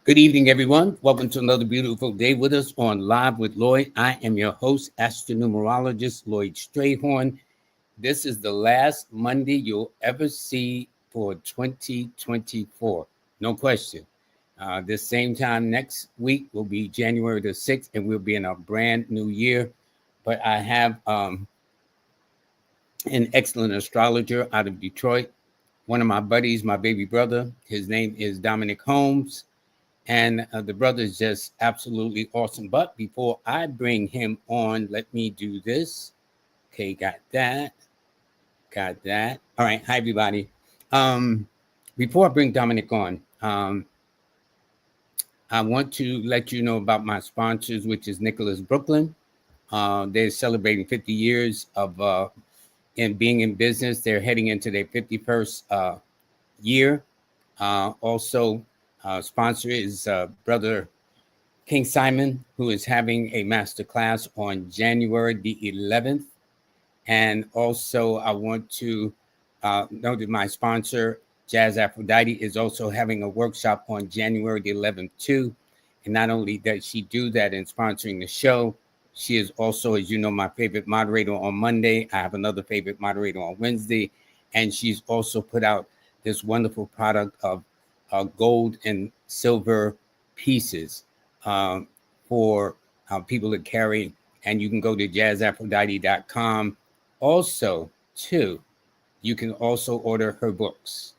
Good evening, everyone. Welcome to another beautiful day with us on Live with Lloyd. I am your host, astronumerologist Lloyd Strayhorn. This is the last Monday you'll ever see for 2024. No question. This same time next week will be January the 6th, and we'll be in a brand new year. But I have an excellent astrologer out of Detroit, one of my buddies, my baby brother. His name is Dominec Holmes. And the brother is just absolutely awesome. But before I bring him on, let me do this. Okay, got that. Got that. All right. Hi, everybody. Before I bring Dominec on, I want to let you know about my sponsors, which is Nicholas Brooklyn. They're celebrating 50 years of in being in business. They're heading into their 51st year. Also, sponsor is Brother King Simon, who is having a master class on January the 11th. And also, I want to note that my sponsor, Jazz Aphrodite, is also having a workshop on January the 11th, too. And not only does she do that in sponsoring the show, she is also, as you know, my favorite moderator on Monday. I have another favorite moderator on Wednesday. And she's also put out this wonderful product of gold and silver pieces for people to carry. And you can go to jazzaphrodite.com. Also, too, you can also order her books.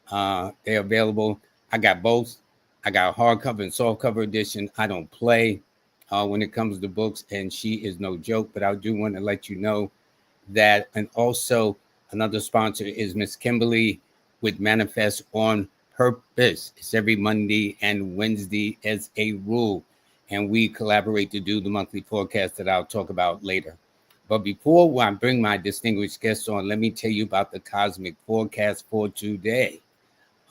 They're available. I got both. I got hardcover and softcover edition. I don't play when it comes to books, and she is no joke. But I do want to let you know that. And also, another sponsor is Miss Kimberly with Manifest on Purpose. It's every Monday and Wednesday as a rule. And we collaborate to do the monthly forecast that I'll talk about later. But before I bring my distinguished guests on, let me tell you about the cosmic forecast for today.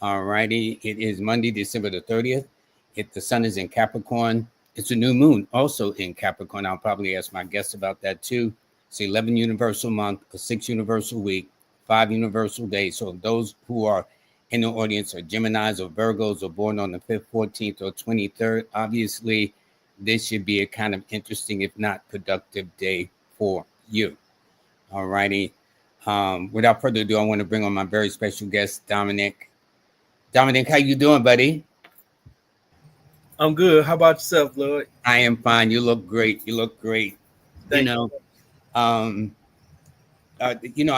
All righty. It is Monday, December the 30th. The sun is in Capricorn. It's a new moon also in Capricorn. I'll probably ask my guests about that too. It's 11 universal month, a 6 universal week, 5 universal days. So those who are in the audience are Geminis or Virgos or born on the 5th, 14th, or 23rd. Obviously, this should be a kind of interesting, if not productive day for you. All righty. Without further ado, I want to bring on my very special guest, Dominec. Dominec, how you doing, buddy? I'm good. How about yourself, Lloyd? I am fine. You look great. You look great. Thank you. I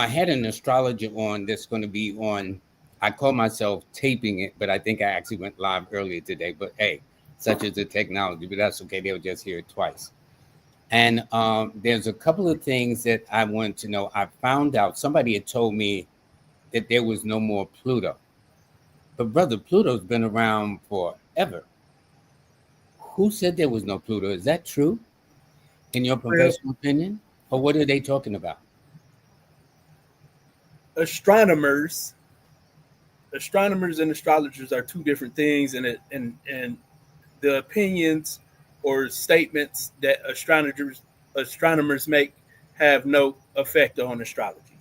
had an astrologer on that's going to be on. I call myself taping it, but I think I actually went live earlier today. But hey, such is the technology, but that's okay. They'll just hear it twice. And there's a couple of things that I wanted to know. I found out somebody had told me that there was no more Pluto. But brother, Pluto's been around forever. Who said there was no Pluto? Is that true, in your professional opinion? Or what are they talking about? Astronomers and astrologers are two different things, and the opinions or statements that astronomers make have no effect on astrology.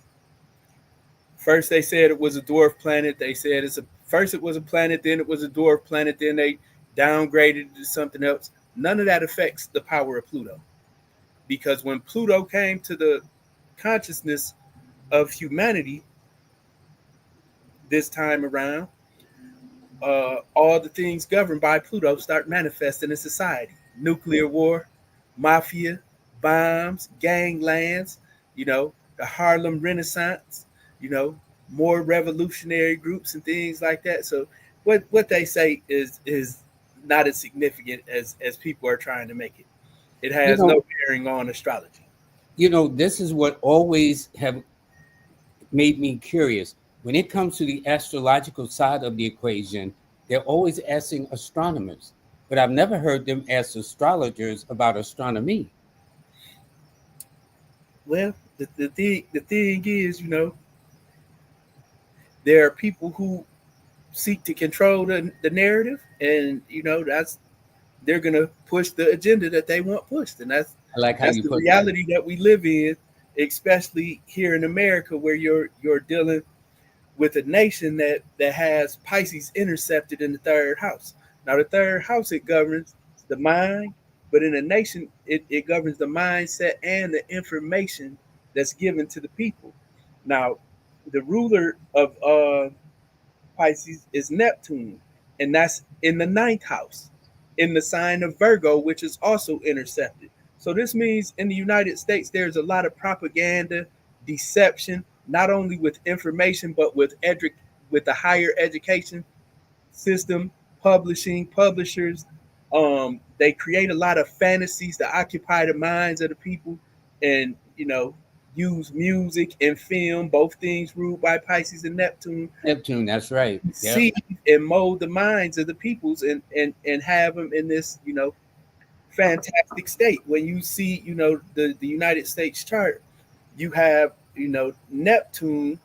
First, they said it was a dwarf planet. They said first it was a planet, then it was a dwarf planet, then they downgraded it to something else. None of that affects the power of Pluto, because when Pluto came to the consciousness of humanity this time around, all the things governed by Pluto start manifesting in society. Nuclear war, mafia, bombs, ganglands, the Harlem Renaissance, more revolutionary groups and things like that. So what they say is not as significant as people are trying to make it. It has no bearing on astrology. This is what always have made me curious. When it comes to the astrological side of the equation, they're always asking astronomers, but I've never heard them ask astrologers about astronomy. Well, the thing is, there are people who seek to control the narrative, and they're gonna push the agenda that they want pushed, and that's the reality that we live in, especially here in America, where you're dealing with a nation that has Pisces intercepted in the third house. Now, the third house, it governs the mind, but in a nation, it governs the mindset and the information that's given to the people. Now, the ruler of Pisces is Neptune, and that's in the ninth house, in the sign of Virgo, which is also intercepted. So this means in the United States, there's a lot of propaganda, deception, not only with information, but with the higher education system, publishing, publishers. They create a lot of fantasies to occupy the minds of the people, and use music and film, both things ruled by Pisces and Neptune, Neptune, that's right. Yep. see and mold the minds of the peoples, and have them in this fantastic state. When you see the United States chart, you have Neptune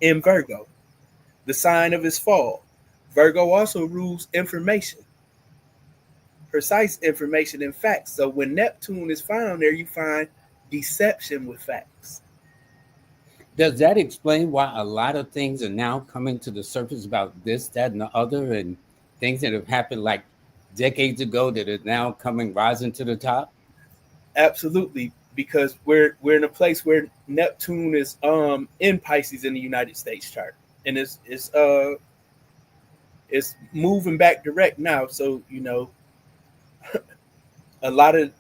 in Virgo, the sign of his fall. Virgo also rules information, precise information and facts. So when Neptune is found there, you find deception with facts. Does that explain why a lot of things are now coming to the surface about this, that, and the other, and things that have happened like decades ago that are now coming rising to the top? Absolutely, because we're in a place where Neptune is in Pisces in the United States chart, and it's moving back direct now. So a lot of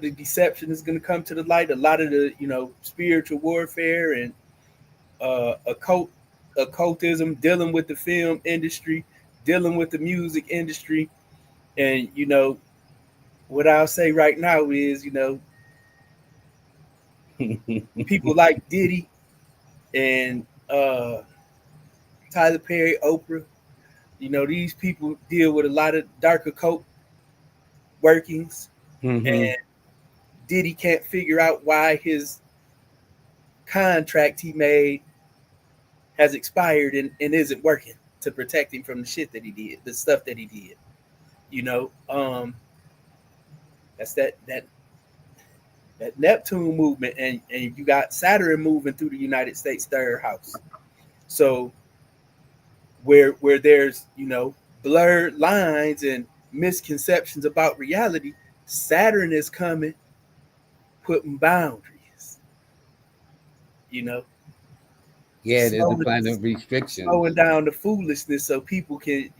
the deception is going to come to the light. A lot of the spiritual warfare and occultism, dealing with the film industry, dealing with the music industry, and what I'll say right now is people like Diddy and Tyler Perry, Oprah. These people deal with a lot of dark occult workings, and Diddy can't figure out why his contract he made has expired and isn't working to protect him from the shit that he did, the stuff that he did. That's that Neptune movement, and you got Saturn moving through the United States third house. So where there's blurred lines and misconceptions about reality, Saturn is coming, putting boundaries. Yeah, there's a plan of restrictions. Slowing down the foolishness so people can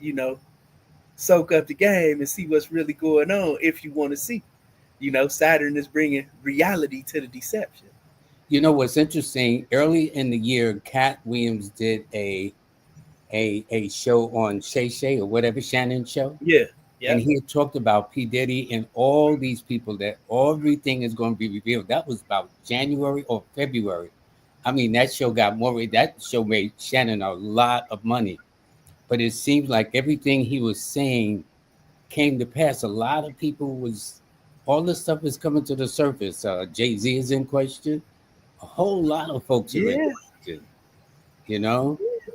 soak up the game and see what's really going on. If you want to see, Saturn is bringing reality to the deception. What's interesting? Early in the year, Cat Williams did a show on Shay Shay or whatever, Shannon show. Yeah. And he had talked about P. Diddy and all these people, that everything is going to be revealed. That was about January or February. I mean, that show made Shannon a lot of money. But it seems like everything he was saying came to pass. A lot of people all this stuff is coming to the surface. Jay-Z is in question. A whole lot of folks are in question.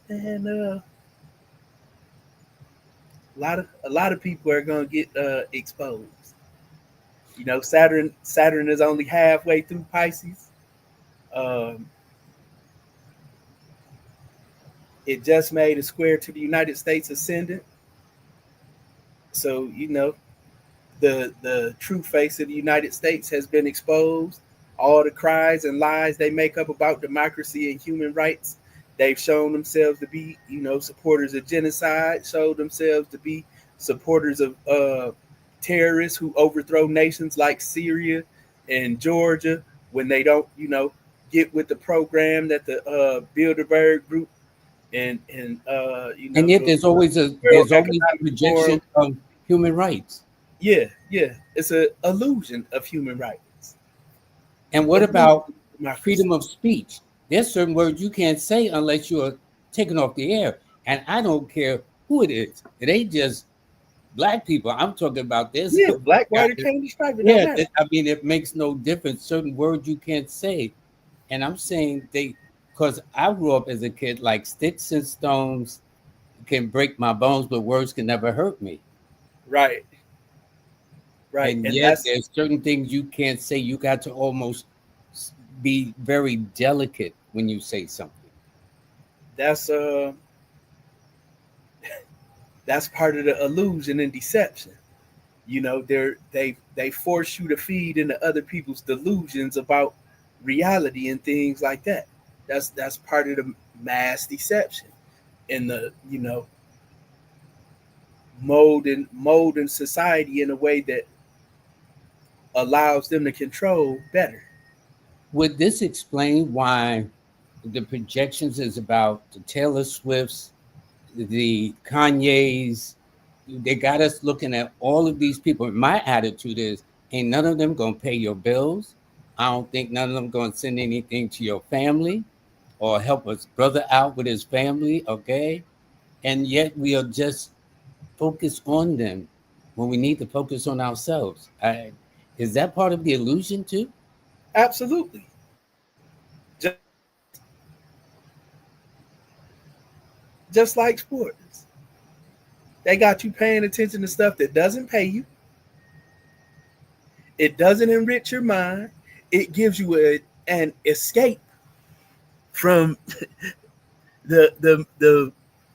And a lot of people are gonna get exposed. Saturn is only halfway through Pisces. It just made a square to the United States ascendant. So the true face of the United States has been exposed. All the cries and lies they make up about democracy and human rights, they've shown themselves to be, supporters of genocide, showed themselves to be supporters of terrorists who overthrow nations like Syria and Georgia when they don't, get with the program that the Bilderberg group and yet there's always a rejection of human rights. Yeah, it's an illusion of human rights. And what about freedom of speech? There's certain words you can't say unless you're taken off the air. And I don't care who it is. It ain't just black people. I'm talking about this. Yeah, black, white, or candy stripe. Yeah, I mean, it makes no difference. Certain words you can't say. And I'm saying because I grew up as a kid, like sticks and stones can break my bones, but words can never hurt me. Right. And yet there's certain things you can't say. You got to almost be very delicate when you say something. That's That's part of the illusion and deception. You know, they force you to feed into other people's delusions about reality and things like that. That's part of the mass deception and the, you know, mold in society in a way that allows them to control better. Would this explain why the projections is about the Taylor Swifts, the Kanye's? They got us looking at all of these people. My attitude is, ain't none of them gonna pay your bills. I don't think none of them gonna send anything to your family or help us brother out with his family. Okay, and yet we are just focused on them when we need to focus on ourselves. Is that part of the illusion too? Absolutely. Just like sports. They got you paying attention to stuff that doesn't pay you. It doesn't enrich your mind. It gives you an escape from the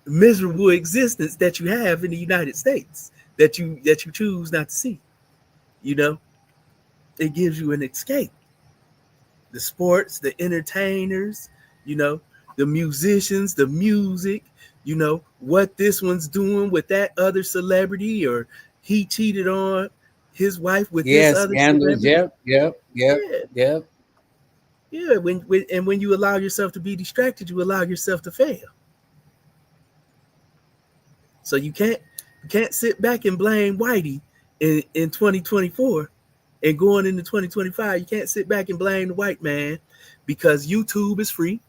miserable existence that you have in the United States that you choose not to see. You know, it gives you an escape. The sports, the entertainers, you know, the musicians, the music, you know, what this one's doing with that other celebrity, or he cheated on his wife with this Yes, other scandals. celebrity. Yep, yep, yep, Yeah, yep. yeah. When you allow yourself to be distracted, you allow yourself to fail. So you can't sit back and blame Whitey in 2024 and going into 2025. You can't sit back and blame the white man because YouTube is free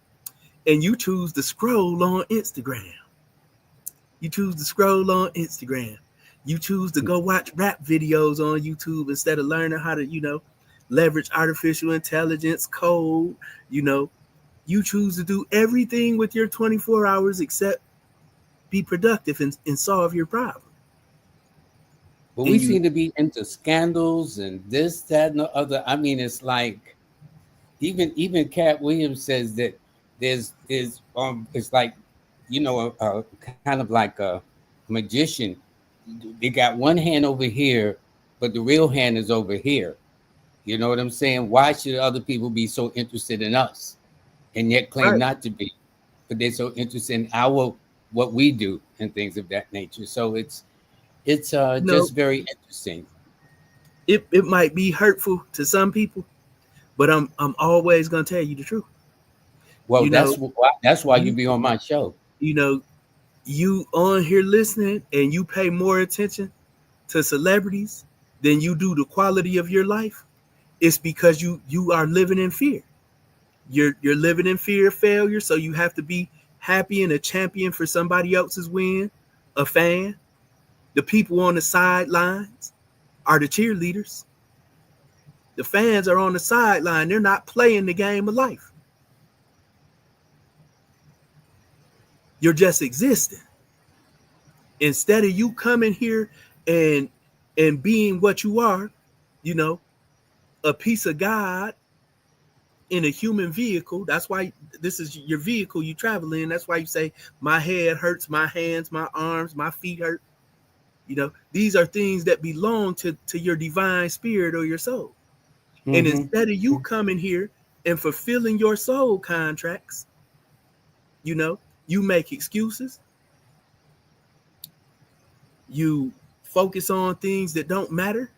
and you choose to scroll on Instagram. You choose to scroll on Instagram. You choose to go watch rap videos on YouTube instead of learning how to, you know, leverage artificial intelligence, code, you know. You choose to do everything with your 24 hours except be productive and solve your problem. But And we you seem to be into scandals and this, that, and the other. I mean, it's like even Cat Williams says that it's like, you know, kind of like a magician. They got one hand over here, but the real hand is over here. You know what I'm saying? Why should other people be so interested in us and yet claim right. not to be? But they're so interested in our what we do and things of that nature. So it's You know, just very interesting. it might be hurtful to some people, but I'm always gonna tell you the truth. Well, You know, that's why you you be on my show. you know, you on here listening and you pay more attention to celebrities than you do the quality of your life. It's because you are living in fear. You're living in fear of failure, so you have to be happy and a champion for somebody else's win, a fan. The people on the sidelines are the cheerleaders. The fans are on the sideline. They're not playing the game of life. You're just existing. Instead of you coming here and being what you are, you know, a piece of God in a human vehicle. That's why this is your vehicle you travel in. That's why you say my head hurts, my hands, my arms, my feet hurt. You know, these are things that belong to your divine spirit or your soul. And Mm-hmm. instead of you coming here and fulfilling your soul contracts, you know, you make excuses, you focus on things that don't matter.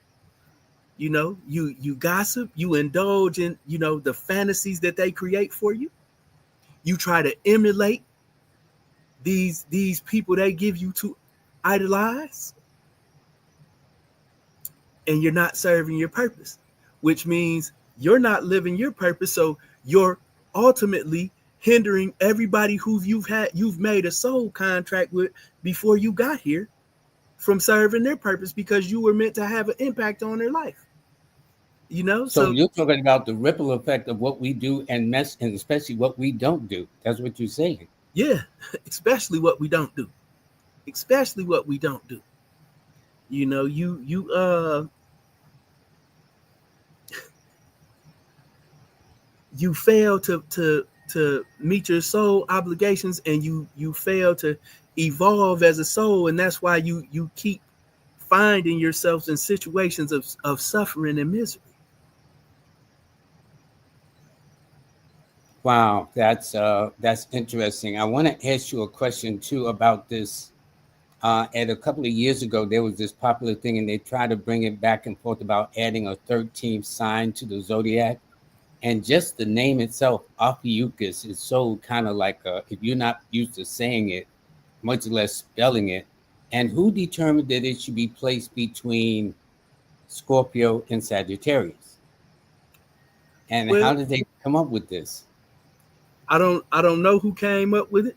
You know, you gossip, you indulge in, you know, the fantasies that they create for you. You try to emulate these people they give you to idolize, and you're not serving your purpose, which means you're not living your purpose. So you're ultimately hindering everybody who you've made a soul contract with before you got here from serving their purpose because you were meant to have an impact on their life. You know, So so you're talking about the ripple effect of what we do and especially what we don't do. That's what you're saying. yeah, especially what we don't do. Especially what we don't do. You know, you fail to meet your soul obligations, and you fail to evolve as a soul, and that's why you keep finding yourselves in situations of suffering and misery. Wow, that's interesting. I want to ask you a question too about this. And a couple of years ago, there was this popular thing, and they tried to bring it back and forth about adding a 13th sign to the zodiac. And just the name itself, Ophiuchus, is so kind of like if you're not used to saying it, much less spelling it. And who determined that it should be placed between Scorpio and Sagittarius? And Well, how did they come up with this? I don't know who came up with it,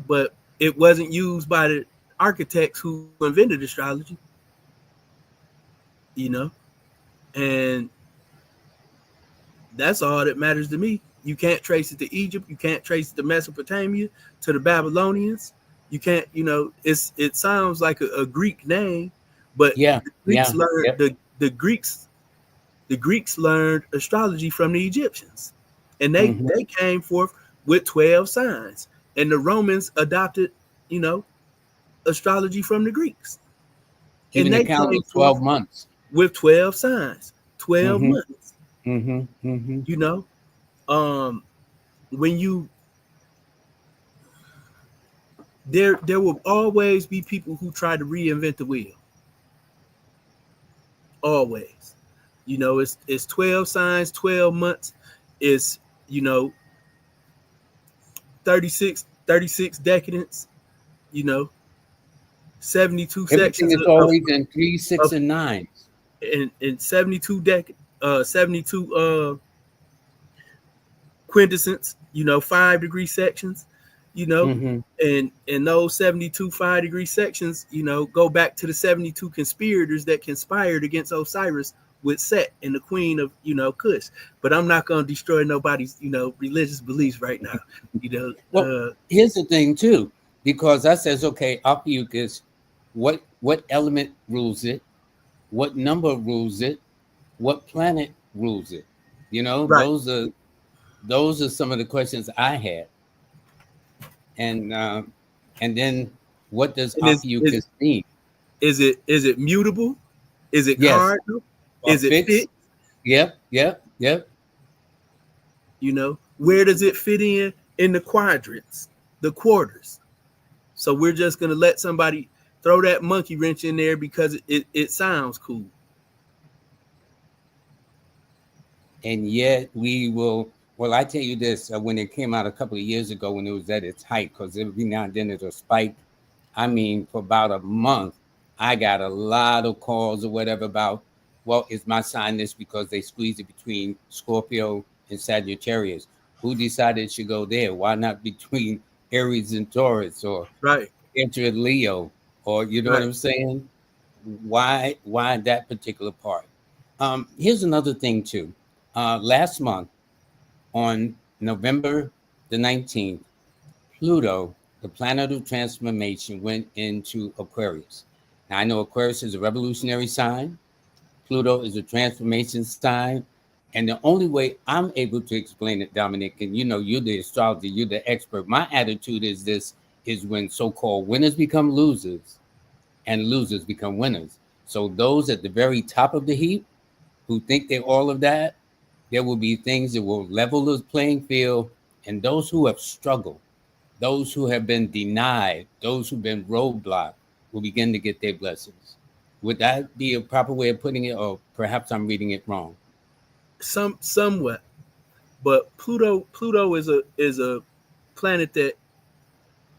but it wasn't used by the architects who invented astrology, and that's all that matters to me. You can't trace it to Egypt. You can't trace it to Mesopotamia, to the Babylonians. You can't, it sounds like a Greek name, but the Greeks learned the Greeks learned astrology from the Egyptians, and they came forth with 12 signs, and the Romans adopted, astrology from the Greeks, Even and the count of 12 months with 12 signs, 12 months. When you there will always be people who try to reinvent the wheel. Always. It's 12 signs, 12 months. It's 36 decadents, 72 Everything sections is always in 3, 6, and 9. In 72 72 quintessence, 5-degree sections, and those 72 5-degree sections, go back to the 72 conspirators that conspired against Osiris with Set and the queen of, Kush. But I'm not going to destroy nobody's, religious beliefs right now. Well, here's the thing too, because that says, okay, Ophiuchus, what element rules it? What number rules it? What planet rules it? Right. Those are some of the questions I had. And then what does Ophiuchus mean? Is it mutable? Is it cardinal? Is it fixed? Yep. Where does it fit in the quadrants, the quarters? So we're just gonna let somebody throw that monkey wrench in there because it sounds cool. And yet we will. Well, I tell you this: when it came out a couple of years ago, when it was at its height, because every now and then there's a spike. I mean, for about a month, I got a lot of calls or whatever about, well, is my sign this because they squeezed it between Scorpio and Sagittarius? Who decided it should go there? Why not between Aries and Taurus, or Cancer and Leo, or what I'm saying? Why that particular part? Here's another thing too. Last month, on November the 19th, Pluto, the planet of transformation, went into Aquarius. Now, I know Aquarius is a revolutionary sign. Pluto is a transformation sign. And the only way I'm able to explain it, Dominic, and you're the astrologer, you're the expert. My attitude is this: is when so-called winners become losers and losers become winners. So those at the very top of the heap who think they're all of that, there will be things that will level the playing field. And those who have struggled, those who have been denied, those who've been roadblocked will begin to get their blessings. Would that be a proper way of putting it? Or perhaps I'm reading it wrong. Somewhat. But Pluto is a planet that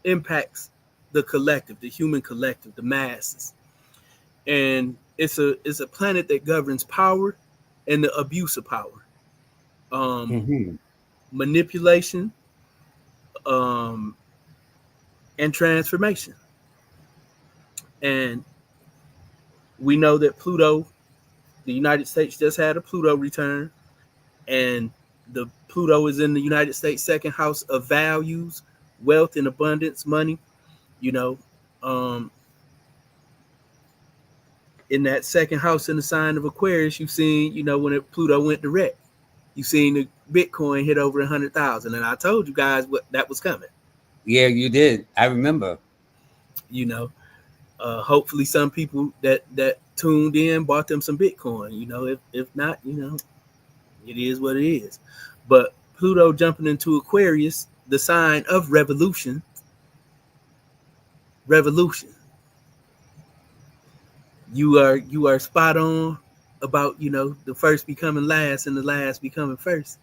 impacts the collective, the human collective, the masses. And it's a planet that governs power and the abuse of power. Manipulation, and transformation. And we know that Pluto, the United States just had a Pluto return, and the Pluto is in the United States' second house of values, wealth and abundance, money. In that second house in the sign of Aquarius, you've seen, when Pluto went direct, you've seen the Bitcoin hit over 100,000, and I told you guys what that was coming. Yeah, you did. I remember. You know, hopefully some people that tuned in bought them some Bitcoin. You know, if not, you know, it is what it is. But Pluto jumping into Aquarius, the sign of revolution. You are spot on about, you know, the first becoming last and the last becoming first.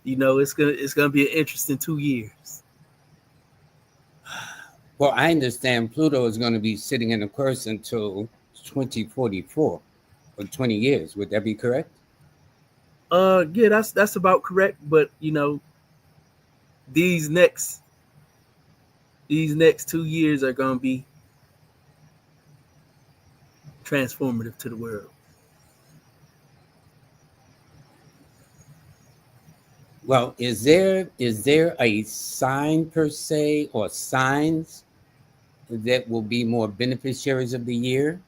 You know, it's gonna be an interesting 2 years. Well, I understand Pluto is going to be sitting in the course until 2044 or 20 years. Would that be correct? Yeah, that's about correct. But you know, these next these next 2 years are gonna be transformative to the world. Well, is there a sign per se or signs that will be more beneficiaries of the year,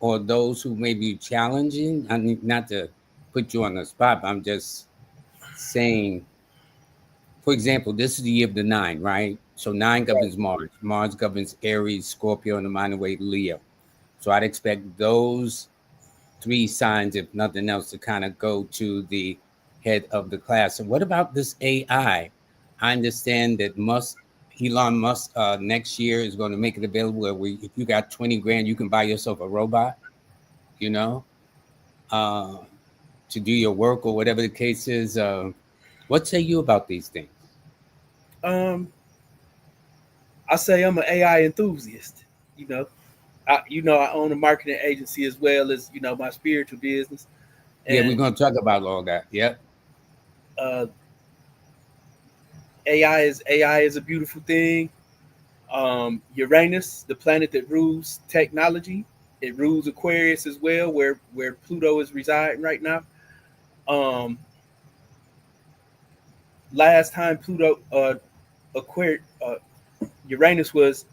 or those who may be challenging? I mean, not to put you on the spot, but I'm just saying, for example, this is the year of the nine, right? So nine governs Mars. Mars governs Aries, Scorpio, and the minor way Leo. So I'd expect those three signs, if nothing else, to kind of go to the head of the class. And what about this AI? I understand that Elon Musk next year is going to make it available where if you got 20 grand, you can buy yourself a robot, you know, uh, to do your work or whatever the case is. What say you about these things? Um, I say I'm an AI enthusiast. You know, I own a marketing agency as well as, you know, my spiritual business, Yeah, we're and going to talk about all that. Yep. uh, AI is a beautiful thing. Uranus, the planet that rules technology, it rules Aquarius as well, where Pluto is residing right now. Um, Last time Uranus was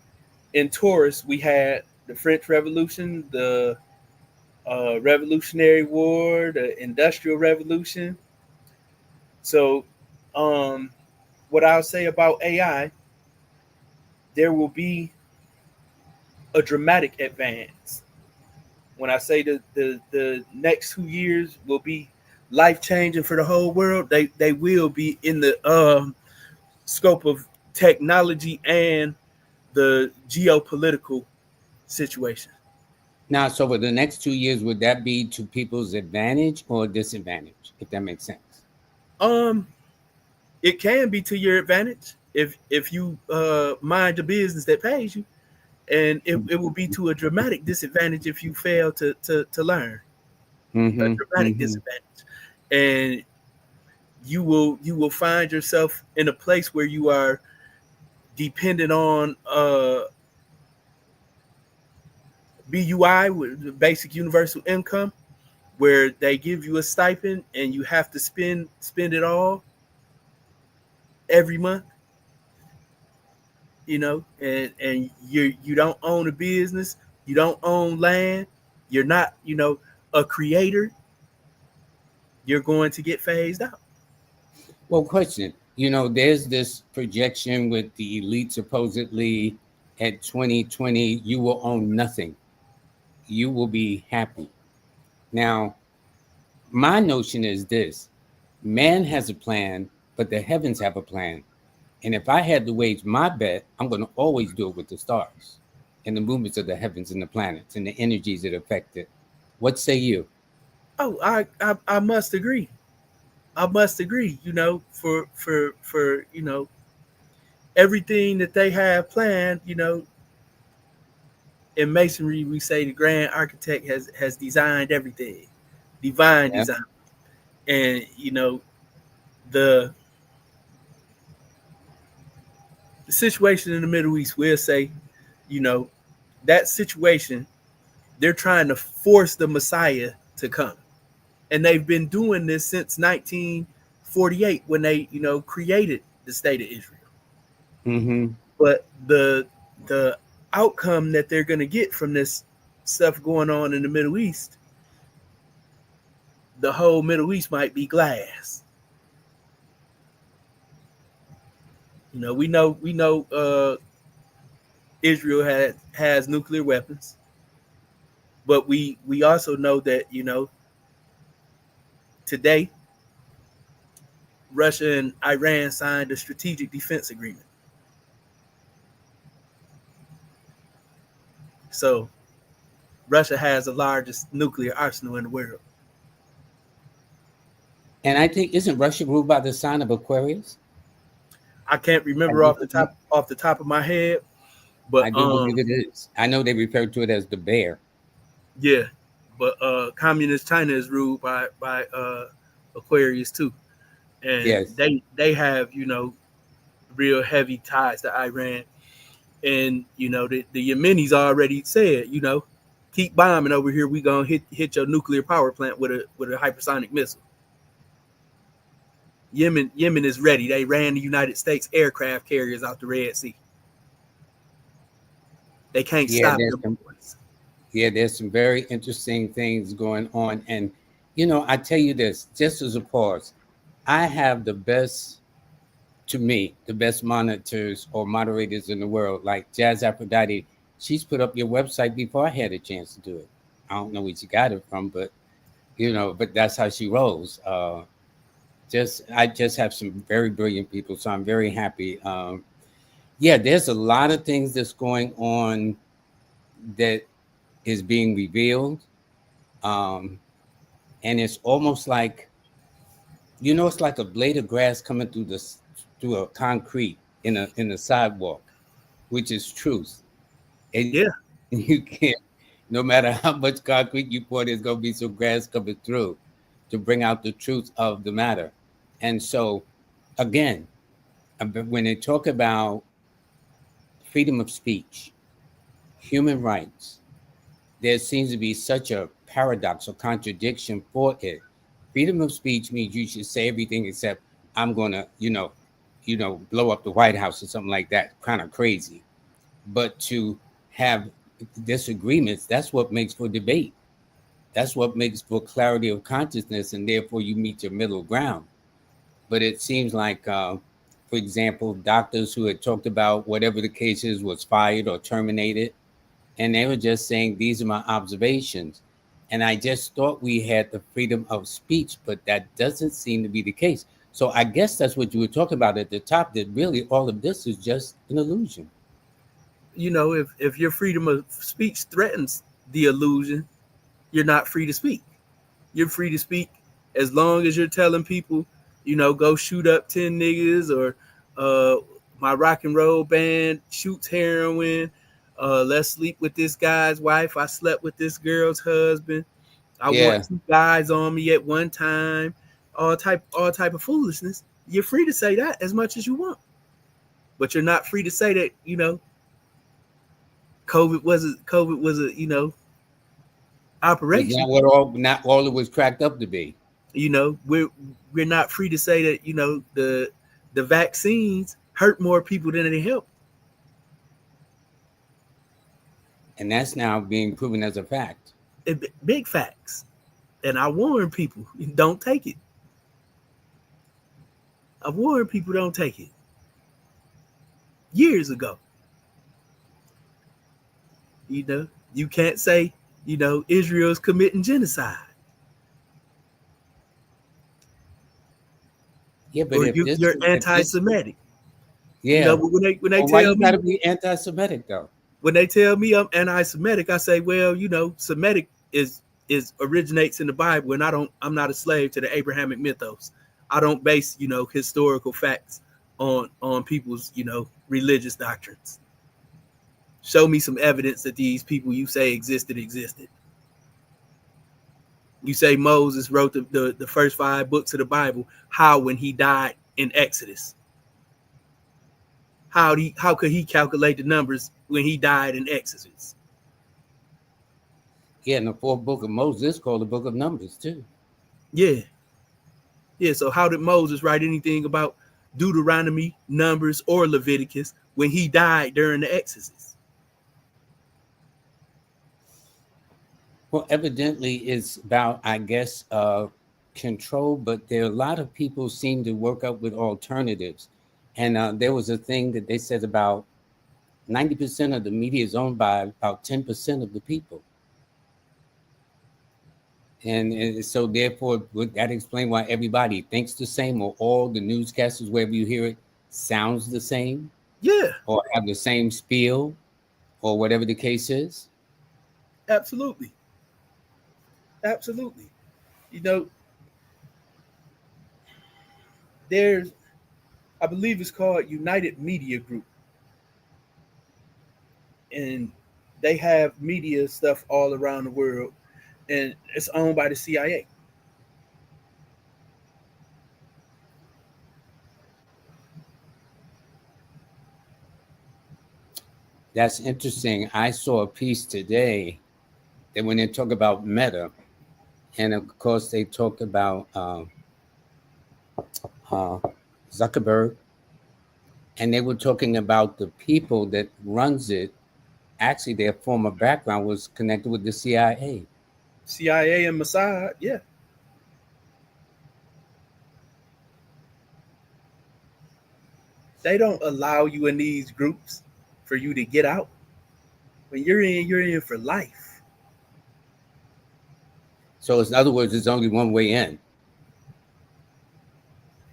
in Taurus, we had the French Revolution, the Revolutionary War, the Industrial Revolution. So, um, what I'll say about AI, there will be a dramatic advance. When I say the next 2 years will be life changing for the whole world, they will be in the scope of technology and the geopolitical situation. Now, so for the next 2 years, would that be to people's advantage or disadvantage, if that makes sense? Um, it can be to your advantage if you mind the business that pays you, and it will be to a dramatic disadvantage if you fail to learn. A Mm-hmm. dramatic Mm-hmm. disadvantage, and you will find yourself in a place where you are dependent on BUI, with basic universal income, where they give you a stipend and you have to spend it all every month. You know, and you don't own a business, you don't own land, you're not, you know, a creator. You're going to get phased out. Well, question. There's this projection with the elite supposedly at 2020, you will own nothing. You will be happy. Now, my notion is this: man has a plan, but the heavens have a plan. And if I had to wage my bet, I'm going to always do it with the stars and the movements of the heavens and the planets and the energies that affect it. What say you? Oh, I must agree. I must agree. You know, for you know, everything that they have planned. You know, in masonry, we say the grand architect has designed everything, divine Yeah. design, and you know the the situation in the Middle East. We'll say, you know, that situation, they're trying to force the Messiah to come, and they've been doing this since 1948 when they, you know, created the state of Israel. Mm-hmm. But the outcome that they're going to get from this stuff going on in the Middle East, the whole Middle East might be glass. we know Israel has nuclear weapons, but we also know that today Russia and Iran signed a strategic defense agreement. So Russia has the largest nuclear arsenal in the world. And I think isn't Russia ruled by the sign of Aquarius? I can't remember off the top of my head, I but do believe it is. I know they refer to it as the bear. yeah, but communist China is ruled by Aquarius too, and Yes. they have real heavy ties to Iran, and the Yemenis already said keep bombing over here, we gonna hit your nuclear power plant with a hypersonic missile. Yemen is ready. They ran the United States aircraft carriers out the Red Sea. They can't Yeah, stop them. there's some very interesting things going on. And I tell you this, just as a pause, I have the best, to me, the best monitors or moderators in the world, like Jazz Aphrodite. She's put up your website before I had a chance to do it. I don't know where she got it from, but but that's how she rolls. I just have some very brilliant people, so I'm very happy. Yeah, there's a lot of things that's going on that is being revealed, and it's almost like it's like a blade of grass coming through a concrete in a sidewalk, which is truth. And Yeah, you can't, no matter how much concrete you pour, there's gonna be some grass coming through to bring out the truth of the matter. And so, again, when they talk about freedom of speech, human rights, there seems to be such a paradox or contradiction for it. Freedom of speech means you should say everything except I'm gonna, blow up the White House or something like that, kind of crazy. But to have disagreements, that's what makes for debate. That's what makes for clarity of consciousness, and therefore you meet your middle ground. But it seems like, for example, doctors who had talked about whatever the case is was fired or terminated, and they were just saying, these are my observations. And I just thought we had the freedom of speech, but that doesn't seem to be the case. So I guess that's what you were talking about at the top, that really all of this is just an illusion. if your freedom of speech threatens the illusion, you're not free to speak. You're free to speak as long as you're telling people, go shoot up 10 niggas, or my rock and roll band shoots heroin. Let's sleep with this guy's wife. I slept with this girl's husband. I want Yeah. 2 guys on me at one time. All type of foolishness. You're free to say that as much as you want, but you're not free to say that COVID was a Was operation. not all it was cracked up to be. We're not free to say that the vaccines hurt more people than they help. And that's now being proven as a fact. Big facts. And I warn people, don't take it. I warned people, don't take it years ago. You can't say Israel's committing genocide. Yeah, but Or if this you're if this anti-Semitic. yeah. But when they Well, why tell you gotta me be anti-Semitic though? when they tell me I'm anti-Semitic, I say, well, Semitic is originates in the Bible, and I'm not a slave to the Abrahamic mythos. I don't base historical facts on people's religious doctrines. Show me some evidence that these people you say existed. You say Moses wrote the first 5 books of the Bible. How, when he died in Exodus? How could he calculate the numbers when he died in Exodus? Yeah, and the 4th book of Moses is called the book of Numbers too. Yeah. So how did Moses write anything about Deuteronomy, Numbers, or Leviticus when he died during the Exodus? Well, evidently it's about, I guess, control, but there are a lot of people seem to work up with alternatives. And there was a thing that they said about 90% of the media is owned by about 10% of the people. And so therefore, would that explain why everybody thinks the same, or all the newscasters, wherever you hear it, sounds the same, Yeah, or have the same spiel, or whatever the case is? absolutely. Absolutely. You know, there's, I believe it's called United Media Group, and they have media stuff all around the world, and it's owned by the CIA. That's interesting. I saw a piece today that when they talk about Meta, and of course they talked about uh, Zuckerberg, and they were talking about the people that runs it. Actually, their former background was connected with the CIA. CIA and Mossad, yeah. They don't allow you in these groups for you to get out. When you're in for life. So, in other words, there's only one way in.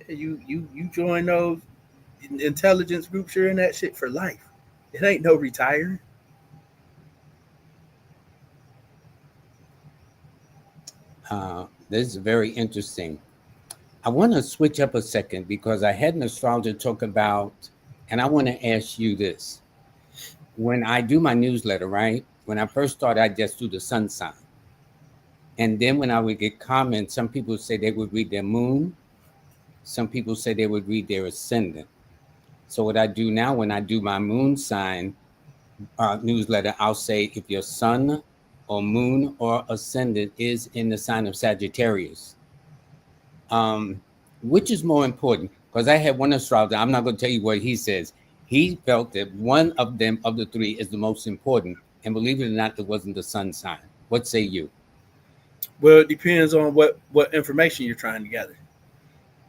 You join those intelligence groups, you're in that shit for life. It ain't no retiring. This is very interesting. I want to switch up a second because I had an astrologer talk about, and I want to ask you this. When I do my newsletter, right? When I first started, I just do the sun sign. And then when I would get comments, some people say they would read their moon. Some people say they would read their ascendant. So what I do now, when I do my moon sign newsletter, I'll say if your sun or moon or ascendant is in the sign of Sagittarius, which is more important? Because I had one astrologer, I'm not going to tell you what he says. He felt that one of them, of the three, is the most important. And believe it or not, it wasn't the sun sign. What say you? Well, it depends on what information you're trying to gather.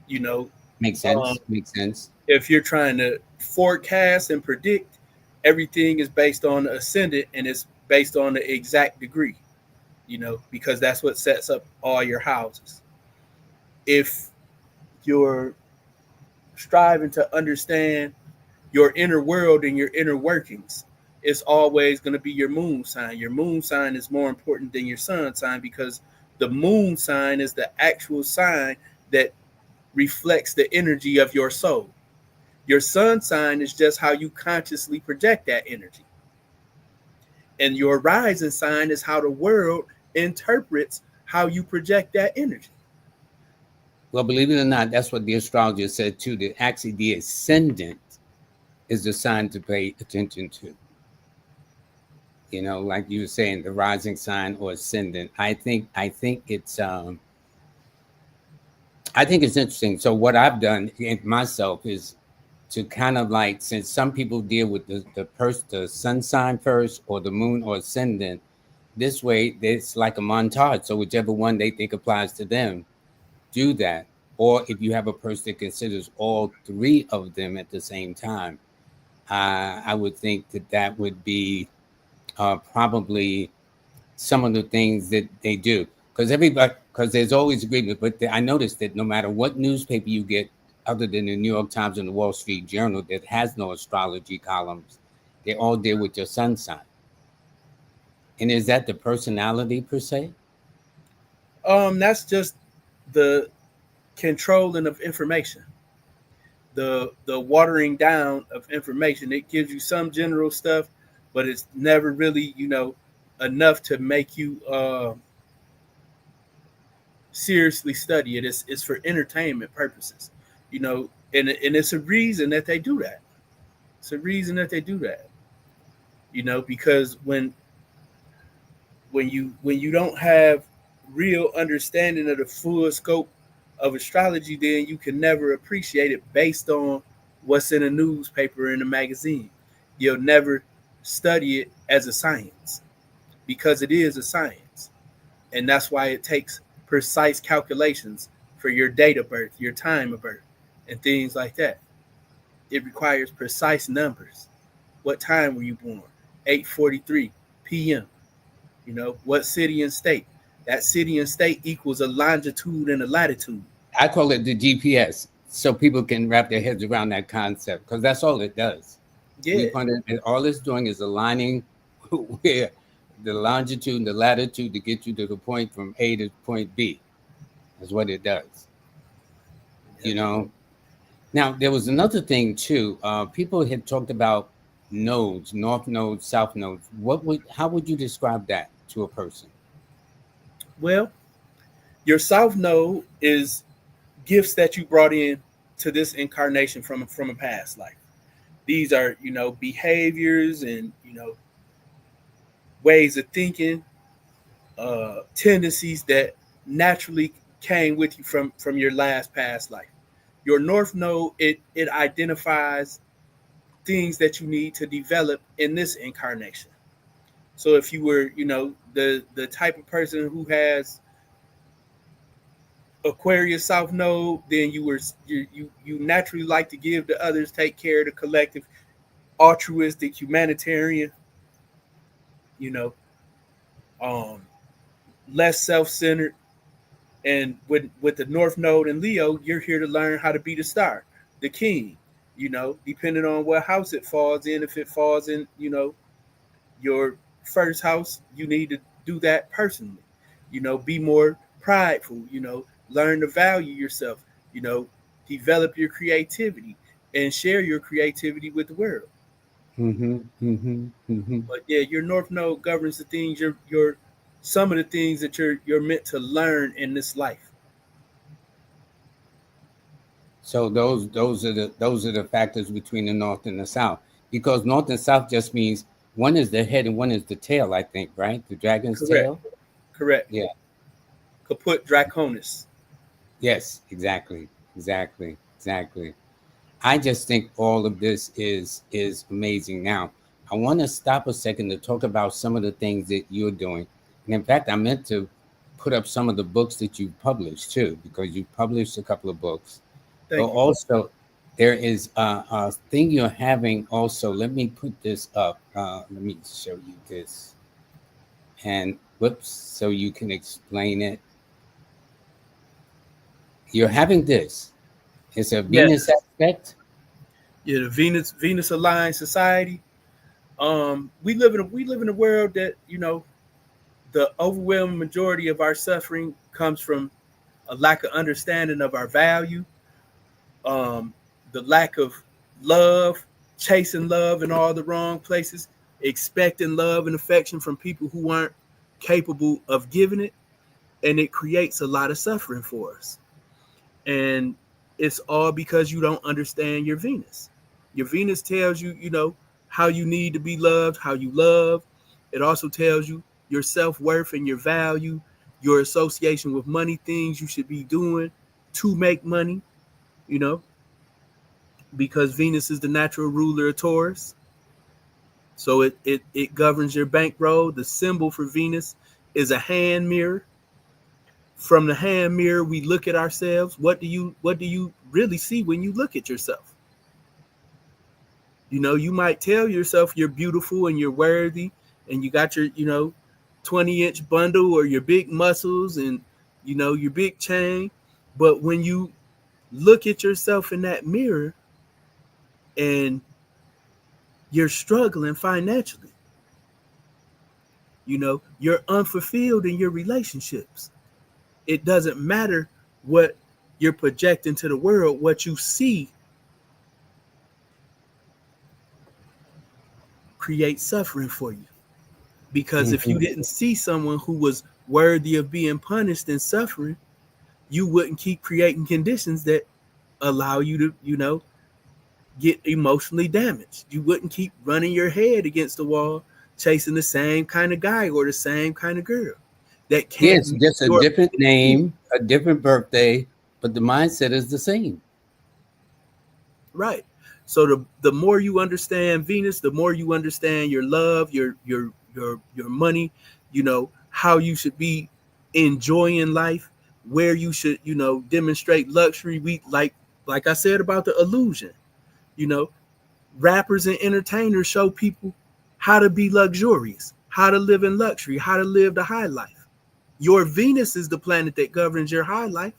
You know, Makes um, sense. Makes sense. if you're trying to forecast and predict, everything is based on the ascendant and it's based on the exact degree. Because that's what sets up all your houses. If you're striving to understand your inner world and your inner workings, it's always going to be your moon sign. Your moon sign is more important than your sun sign because the moon sign is the actual sign that reflects the energy of your soul. Your sun sign is just how you consciously project that energy. And your rising sign is how the world interprets how you project that energy. Well, believe it or not, that's what the astrologer said too, that actually the ascendant is the sign to pay attention to. Like you were saying, the rising sign or ascendant. I think it's interesting. So what I've done myself is to kind of like, since some people deal with the sun sign first or the moon or ascendant, this way it's like a montage. So whichever one they think applies to them, do that. Or if you have a person that considers all three of them at the same time, I would think that would be probably some of the things that they do. Because there's always agreement. But I noticed that no matter what newspaper you get, other than the New York Times and the Wall Street Journal, that has no astrology columns, they all deal with your sun sign. And is that the personality per se? That's just the controlling of information, the watering down of information. It gives you some general stuff, but it's never really enough to make you seriously study it. It's for entertainment purposes, and it's a reason that they do that. It's a reason that they do that. Because when you don't have real understanding of the full scope of astrology, then you can never appreciate it based on what's in a newspaper or in a magazine. You'll never study it as a science because it is a science. And that's why it takes precise calculations for your date of birth, your time of birth, and things like that. It requires precise numbers. What time were you born? 8:43 p.m. You know, what city and state? That city and state equals a longitude and a latitude. I call it the GPS, so people can wrap their heads around that concept, because that's all it does. Yeah. All it's doing is aligning where the longitude and the latitude to get you to the point from A to point B. That's what it does. Yep. You know. Now there was another thing too. People had talked about nodes, north nodes, south nodes. How would you describe that to a person? Well, your south node is gifts that you brought in to this incarnation from a past life. These are, you know, behaviors and, you know, ways of thinking, tendencies that naturally came with you from your last past life. Your north node, it identifies things that you need to develop in this incarnation. So if you were, you know, the type of person who has Aquarius South Node, then you naturally like to give to others, take care of the collective, altruistic, humanitarian, you know, um, less self-centered. And with the North Node and Leo, you're here to learn how to be the star, the king, you know, depending on what house it falls in. If it falls in, you know, your first house, you need to do that personally. You know, be more prideful, you know, learn to value yourself, you know, develop your creativity and share your creativity with the world. Mm-hmm. Mm-hmm. Mm-hmm. But yeah, your North Node governs the things your some of the things that you're meant to learn in this life. So those are the factors between the north and the south, because north and south just means one is the head and one is the tail. I think, right? The dragon's Correct. tail. Correct. Yeah. Kaput Draconis. Yes. Exactly. Exactly. Exactly. I just think all of this is amazing. Now, I want to stop a second to talk about some of the things that you're doing. And in fact, I meant to put up some of the books that you published too, because you published a couple of books. But Thank you. also, there is a thing you're having also. Let me put this up. Let me show you this. And whoops, so you can explain it. You're having this. It's a Venus Yes. aspect. Yeah, the Venus aligned society. We live in a world that, you know, the overwhelming majority of our suffering comes from a lack of understanding of our value, um, the lack of love, chasing love in all the wrong places, expecting love and affection from people who aren't capable of giving it, and it creates a lot of suffering for us. And it's all because you don't understand your Venus. Your Venus tells you, you know, how you need to be loved, how you love. It also tells you your self-worth and your value, your association with money, things you should be doing to make money, you know, because Venus is the natural ruler of Taurus. So it governs your bankroll. The symbol for Venus is a hand mirror. From the hand mirror, we look at ourselves. What do you really see when you look at yourself? You know, you might tell yourself you're beautiful and you're worthy and you got your, you know, 20-inch bundle or your big muscles and, you know, your big chain. But when you look at yourself in that mirror and you're struggling financially, you know, you're unfulfilled in your relationships. It doesn't matter what you're projecting to the world, what you see creates suffering for you. Because if you Mhm. didn't see someone who was worthy of being punished and suffering, you wouldn't keep creating conditions that allow you to, you know, get emotionally damaged. You wouldn't keep running your head against the wall, chasing the same kind of guy or the same kind of girl that can't Yes, meet just a your different name, a different birthday, but the mindset is the same. right. So the more you understand Venus, the more you understand your love, your money, you know, how you should be enjoying life, where you should, you know, demonstrate luxury. We like I said about the illusion. You know, rappers and entertainers show people how to be luxurious, how to live in luxury, how to live the high life. Your Venus is the planet that governs your high life.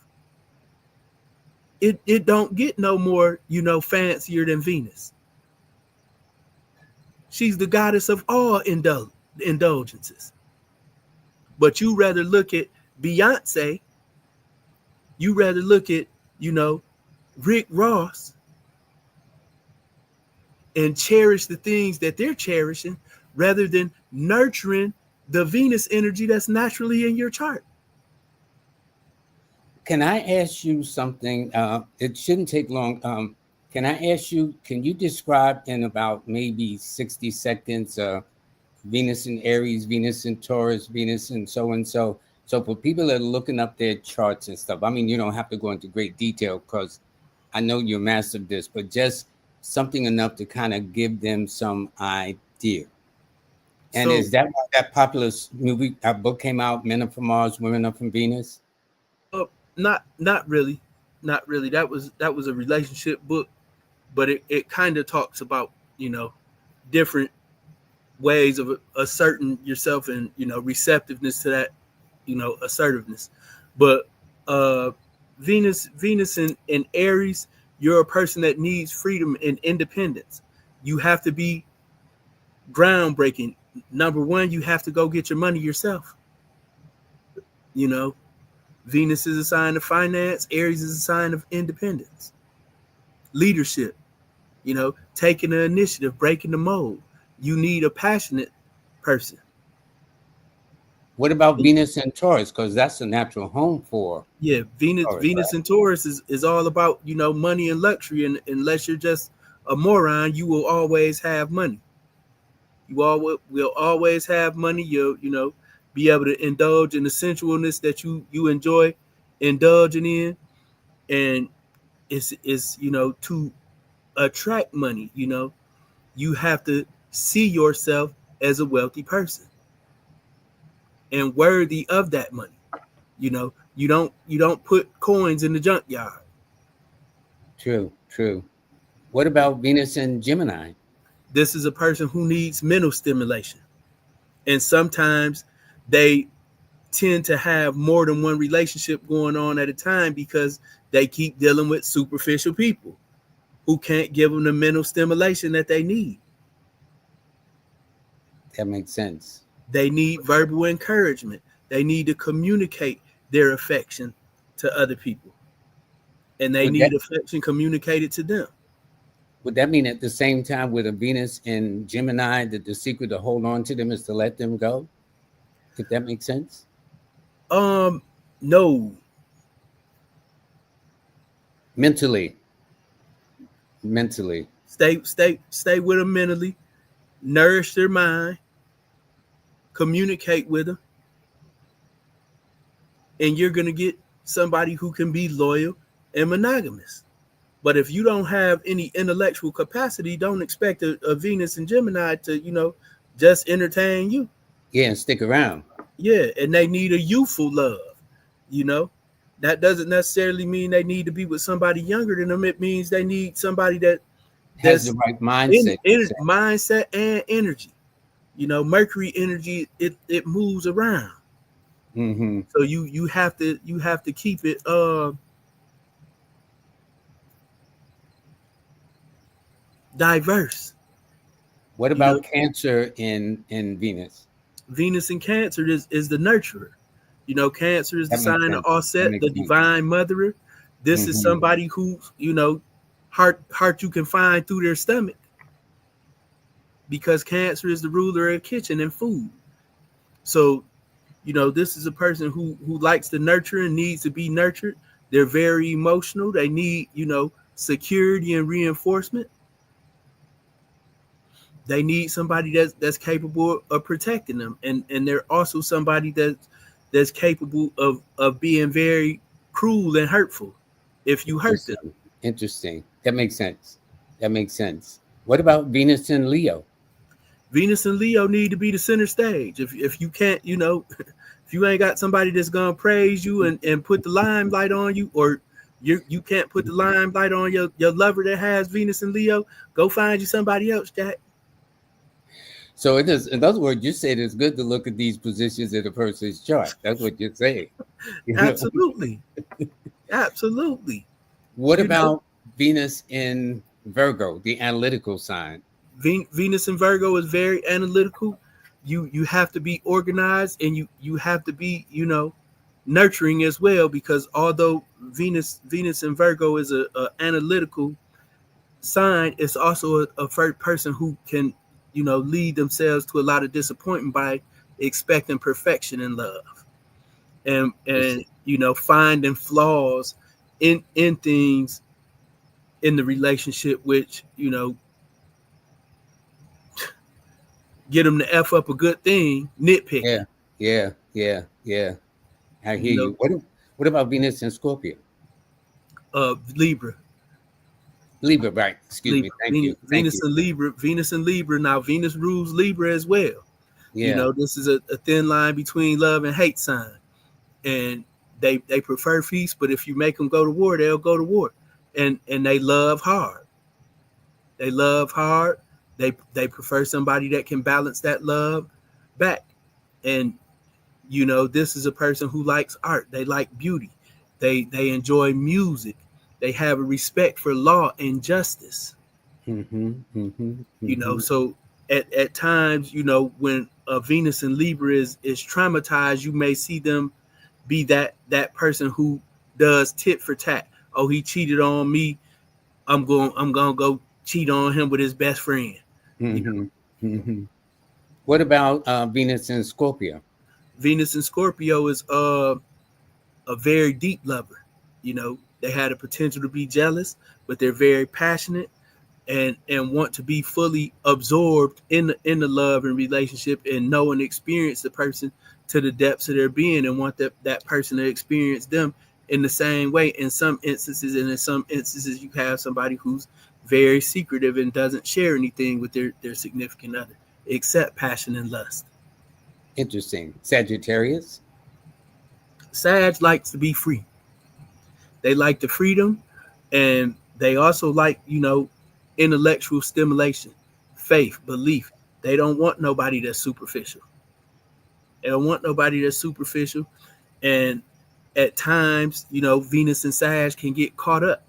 It don't get no more, fancier than Venus. She's the goddess of all indulgences. But you rather look at Beyonce, you rather look at, Rick Ross, and cherish the things that they're cherishing rather than nurturing the Venus energy that's naturally in your chart. Can I ask you something? It shouldn't take long. Can I ask you, can you describe in about maybe 60 seconds Venus in Aries, Venus in Taurus, Venus in so and so? So for people that are looking up their charts and stuff, I mean, you don't have to go into great detail because I know you're master of this, but just something enough to kind of give them some idea. And is that why that popular movie, book came out, Men Are From Mars, Women Are From Venus? Not really. Not really. That was a relationship book, but it kind of talks about, different ways of asserting yourself and, receptiveness to that, assertiveness. But Venus in Aries, you're a person that needs freedom and independence. You have to be groundbreaking. Number one, you have to go get your money yourself. Venus is a sign of finance. Aries is a sign of independence, leadership, taking the initiative, breaking the mold. You need a passionate person. What about Venus and Taurus? Because that's a natural home for. Yeah, Venus and Taurus is all about, money and luxury. And unless you're just a moron, you will always have money. You will always have money. You'll, be able to indulge in the sensualness that you enjoy indulging in. And it's to attract money, you have to see yourself as a wealthy person and worthy of that money. You don't put coins in the junkyard. True. What about Venus and Gemini? This is a person who needs mental stimulation. And sometimes they tend to have more than one relationship going on at a time because they keep dealing with superficial people who can't give them the mental stimulation that they need. That makes sense. They need verbal encouragement. They need to communicate their affection to other people. And they need affection communicated to them. Would that mean at the same time with a Venus in Gemini that the secret to hold on to them is to let them go? If that makes sense? No. Mentally. Stay with them mentally. Nourish their mind. Communicate with them. And you're going to get somebody who can be loyal and monogamous. But if you don't have any intellectual capacity, don't expect a Venus and Gemini to, just entertain you. Yeah, and stick around. Yeah, and they need a youthful love, That doesn't necessarily mean they need to be with somebody younger than them. It means they need somebody that has the right mindset. Mindset and energy. Mercury energy, it moves around. Mm-hmm. So you have to keep it diverse. What about Cancer in Venus? Venus in Cancer is the nurturer. Cancer is the sign of Offset, the divine motherer. This is somebody who, heart you can find through their stomach. Because Cancer is the ruler of kitchen and food. So, this is a person who likes to nurture and needs to be nurtured. They're very emotional. They need, security and reinforcement. They need somebody that's capable of protecting them. And they're also somebody that's capable of being very cruel and hurtful if you hurt them. Interesting. That makes sense. What about Venus and Leo? Venus and Leo need to be the center stage. If you can't, if you ain't got somebody that's gonna praise you and put the limelight on you, or You can't put the limelight on your lover that has Venus and Leo. Go find you somebody else, Jack. So it is. In other words, you said it's good to look at these positions in a person's chart. That's what you're saying. You know? Absolutely, absolutely. What You know, about Venus in Virgo, the analytical sign? Venus and Virgo is very analytical. You have to be organized, and you have to be nurturing as well, because although Venus and Virgo is a analytical sign, it's also a first person who can lead themselves to a lot of disappointment by expecting perfection in love, and finding flaws in things in the relationship, which get them to f up a good thing, nitpicking. Yeah, yeah, yeah, yeah. I you hear know you. What about Venus in Scorpio? Libra. Libra, right? Excuse me. Libra, Thank you. Thank Venus you. and Libra, Venus and Libra. Now Venus rules Libra as well. Yeah. This is a thin line between love and hate sign, and they prefer peace. But if you make them go to war, they'll go to war, and they love hard. They love hard. They prefer somebody that can balance that love back. And this is a person who likes art. They like beauty. They enjoy music. They have a respect for law and justice. Mm-hmm, mm-hmm, mm-hmm. So at times, when Venus and Libra is traumatized, you may see them be that person who does tit for tat. Oh, he cheated on me. I'm gonna go cheat on him with his best friend. Mm-hmm, mm-hmm. What about Venus in Scorpio? Venus and Scorpio is a very deep lover. They had a potential to be jealous, but they're very passionate and want to be fully absorbed in the love and relationship, and know and experience the person to the depths of their being, and want that person to experience them in the same way in some instances. And in some instances, you have somebody who's very secretive and doesn't share anything with their significant other except passion and lust. Interesting. Sagittarius? Sag likes to be free. They like the freedom, and they also like intellectual stimulation, faith, belief. They don't want nobody that's superficial. They don't want nobody that's superficial. And at times, Venus and Sag can get caught up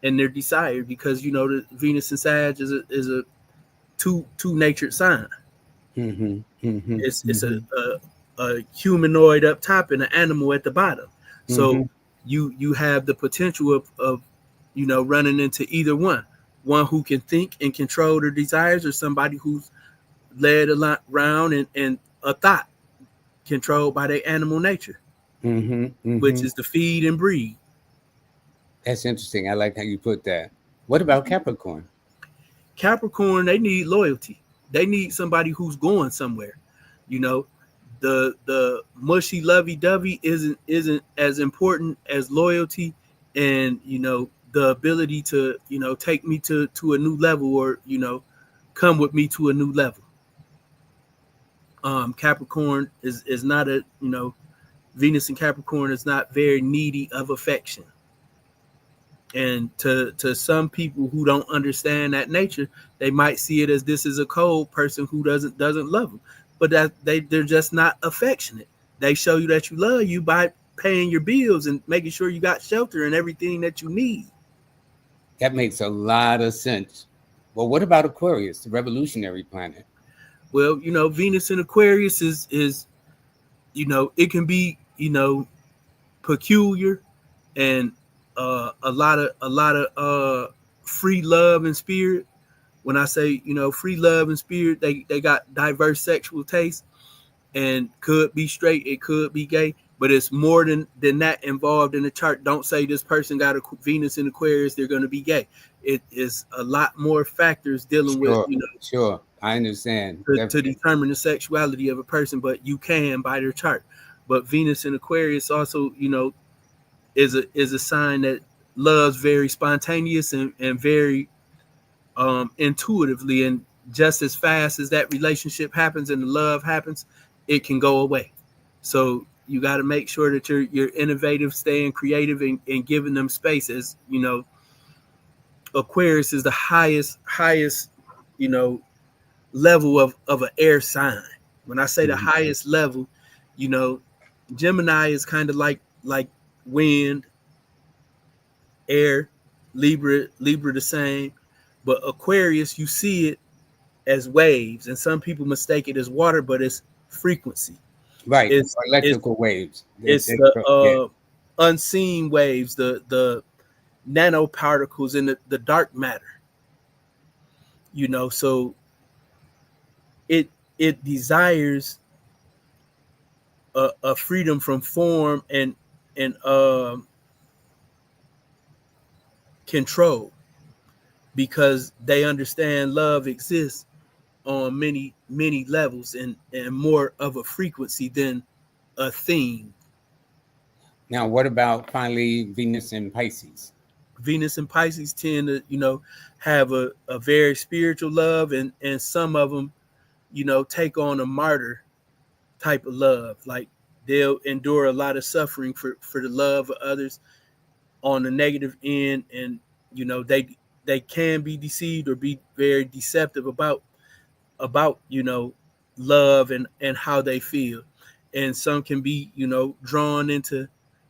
in their desire, because the Venus and Sag is a two natured sign. Mm-hmm, mm-hmm, It's mm-hmm, a humanoid up top and an animal at the bottom. mm-hmm. So you have the potential of running into either one who can think and control their desires, or somebody who's led a lot around and a thought controlled by their animal nature, Mm-hmm, which mm-hmm. is to feed and breed. That's interesting. I like how you put that. What about Capricorn? Capricorn, they need loyalty. They need somebody who's going somewhere. You know, the mushy lovey dovey isn't as important as loyalty, and the ability to take me to a new level, or come with me to a new level. Capricorn is not a Venus and Capricorn is not very needy of affection. And to some people who don't understand that nature, they might see it as this is a cold person who doesn't love them, but that they're just not affectionate. They show you that you love you by paying your bills and making sure you got shelter and everything that you need. That makes a lot of sense. Well, what about Aquarius, the revolutionary planet? Well, Venus in Aquarius is it can be peculiar, and a lot of free love and spirit. When I say free love and spirit, they got diverse sexual tastes, and could be straight, it could be gay, but it's more than that involved in the chart. Don't say this person got a Venus in Aquarius, they're going to be gay. It is a lot more factors dealing with Sure. I understand. to determine the sexuality of a person, but you can by their chart. But Venus in Aquarius also is a sign that loves very spontaneous and very intuitively, and just as fast as that relationship happens and the love happens, it can go away. So you got to make sure that you're innovative, staying creative, and giving them spaces. You know, Aquarius is the highest, you know, level of an air sign. When I say the highest level, you know, Gemini is kind of like wind, air, Libra the same, but Aquarius, you see it as waves, and some people mistake it as water, but it's frequency. Right, It's electrical waves. it's the unseen waves, the nanoparticles in the dark matter. You know, so it desires a freedom from form and control, because they understand love exists on many levels and more of a frequency than a theme. Now, what about finally Venus and Pisces? Venus and Pisces tend to, you know, have a very spiritual love, and some of them, you know, take on a martyr type of love. Like they'll endure a lot of suffering for the love of others on the negative end, and you know they can be deceived or be very deceptive about you know, love and how they feel. And some can be, you know, drawn into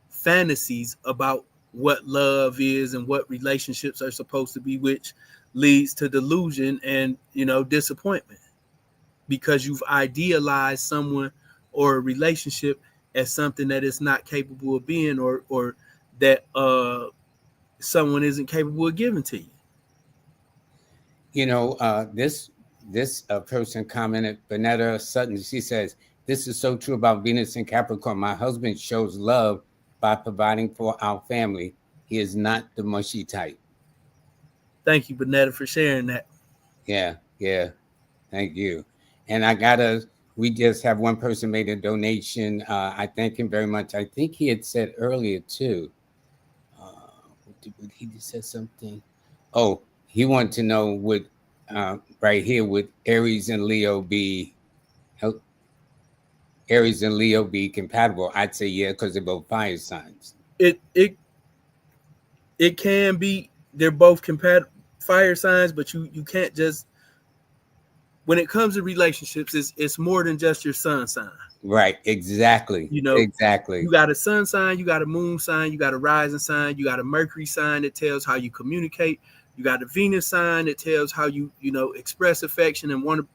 fantasies about what love is and what relationships are supposed to be, which leads to delusion and, you know, disappointment, because you've idealized someone or a relationship as something that is not capable of being, or that someone isn't capable of giving to you. You know, this person commented, Bonetta Sutton. She says, "This is so true about Venus and Capricorn. My husband shows love by providing for our family. He is not the mushy type." Thank you, Bonetta, for sharing that. Yeah, yeah. Thank you. And we just have one person made a donation. I thank him very much. I think he had said earlier too. He just said something. Oh, he wanted to know would right here, would Aries and Leo be compatible? I'd say yeah, because they're both fire signs. It can be, they're both compatible fire signs, but you can't just, when it comes to relationships, it's more than just your sun sign. Right, exactly. You know, exactly. You got a sun sign, you got a moon sign, you got a rising sign, you got a Mercury sign that tells how you communicate. You got a Venus sign that tells how you know, express affection and want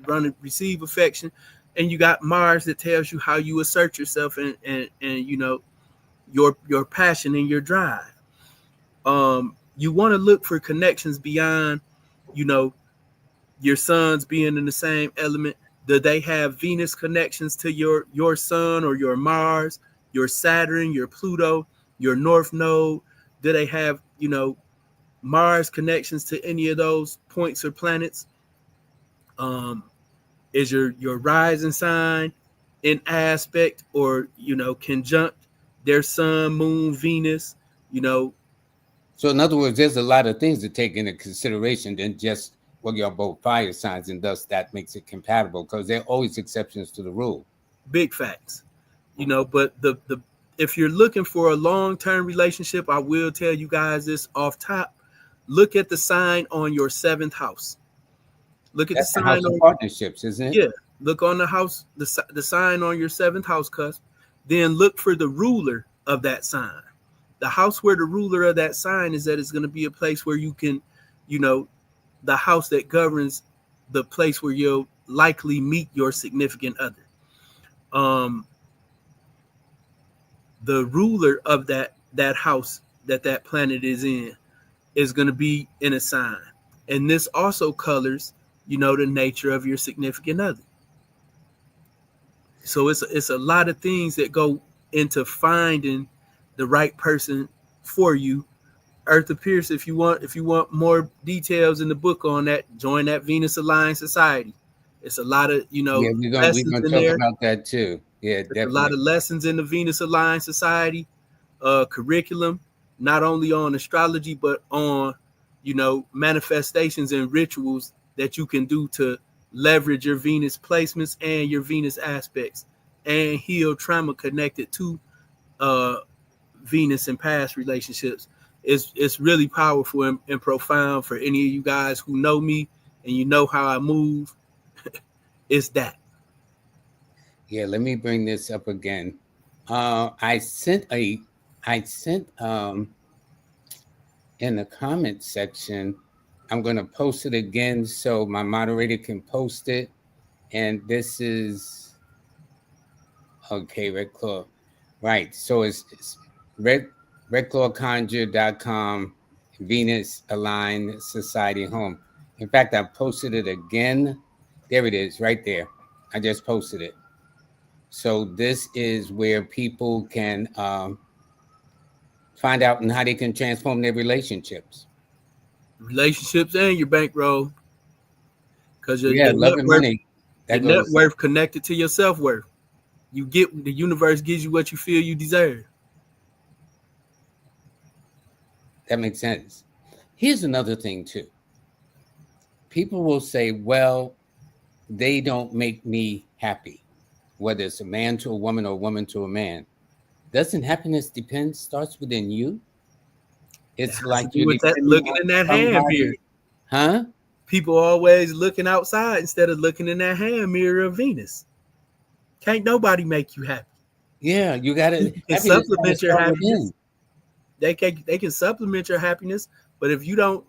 to receive affection. And you got Mars that tells you how you assert yourself and you know, your passion and your drive. You want to look for connections beyond, you know, your sons being in the same element. Do they have Venus connections to your sun or your Mars, your Saturn, your Pluto, your North Node? Do they have, you know, Mars connections to any of those points or planets? Is your rising sign in aspect or, you know, conjunct their sun, moon, Venus? You know, So in other words, there's a lot of things to take into consideration than just, well, you're both fire signs, and thus that makes it compatible, because there are always exceptions to the rule. big facts. You know, but the if you're looking for a long-term relationship, I will tell you guys this off top. Look at the sign on your seventh house. Look at That's the the sign house of on, partnerships, isn't it? yeah. Look on the house, the sign on your seventh house cusp. Then look for the ruler of that sign. The house where the ruler of that sign is, that is going to be a place where you can, you know, the house that governs the place where you'll likely meet your significant other. The ruler of that house that planet is in is going to be in a sign, and this also colors, you know, the nature of your significant other. So it's a lot of things that go into finding the right person for you. Eartha Pierce, if you want more details in the book on that, join that Venus Alliance Society. It's a lot of, you know, Yeah, we're lessons gonna in talk there. about that too. Yeah, There's a lot definitely. of lessons in the Venus Alliance Society curriculum, not only on astrology, but on, you know, manifestations and rituals that you can do to leverage your Venus placements and your Venus aspects and heal trauma connected to Venus and past relationships. It's really powerful and profound for any of you guys who know me and you know how I move. It's that. Yeah, let me bring this up again. I sent in the comment section. I'm going to post it again so my moderator can post it. And this is okay, Red Claw. Right. So it's redclawconjure.com, Venus Aligned Society Home. In fact, I posted it again. There it is, right there. I just posted it. So this is where people can find out and how they can transform their relationships. Relationships and your bankroll. Because Yeah, love and money. Your net worth connected to your self-worth. You get, the universe gives you what you feel you deserve. That makes sense. Here's another thing too. People will say, well, they don't make me happy, whether it's a man to a woman or a woman to a man. Doesn't happiness starts within you? It's like you're depending looking on in that hand somebody. mirror. Huh? People always looking outside instead of looking in that hand mirror of Venus. Can't nobody make you happy. Yeah, you gotta supplement your happiness. They can supplement your happiness, but if you don't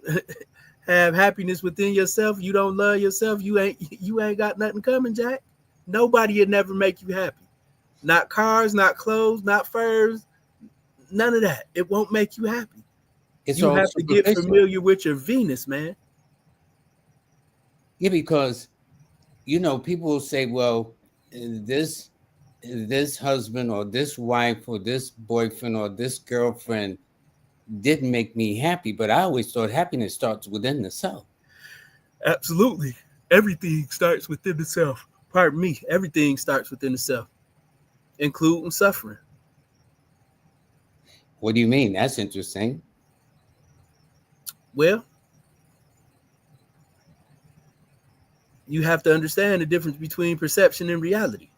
have happiness within yourself, you don't love yourself, you ain't got nothing coming, Jack. Nobody will never make you happy. Not cars, not clothes, not furs, none of that. It won't make you happy. You have to get familiar with your Venus, man. Yeah, because people will say, well, this husband or this wife or this boyfriend or this girlfriend didn't make me happy, but I always thought happiness starts within the self. Absolutely. Everything starts within the self. Pardon me. Everything starts within the self, including suffering. What do you mean? That's interesting. Well, you have to understand the difference between perception and reality.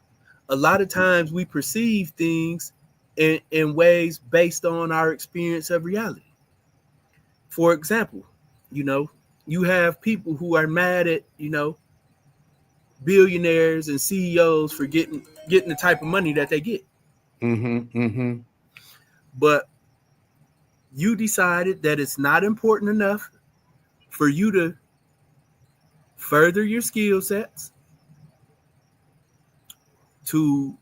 A lot of times we perceive things in ways based on our experience of reality. For example, you have people who are mad at, billionaires and CEOs for getting the type of money that they get. But you decided that it's not important enough for you to further your skill sets, to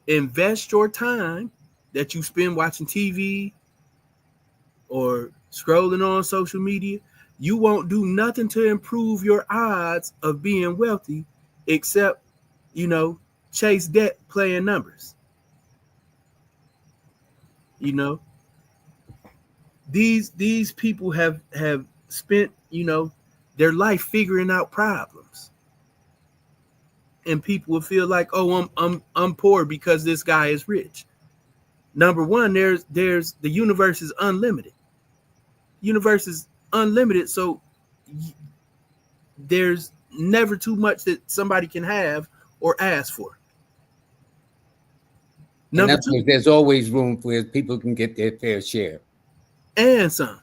invest your time that you spend watching TV or scrolling on social media. You won't do nothing to improve your odds of being wealthy except, chase debt playing numbers. These people have spent, their life figuring out problems. And people will feel like, oh, I'm poor because this guy is rich. Number one, there's the universe is unlimited. Universe is unlimited, so there's never too much that somebody can have or ask for. Number two, there's always room where people can get their fair share. And some.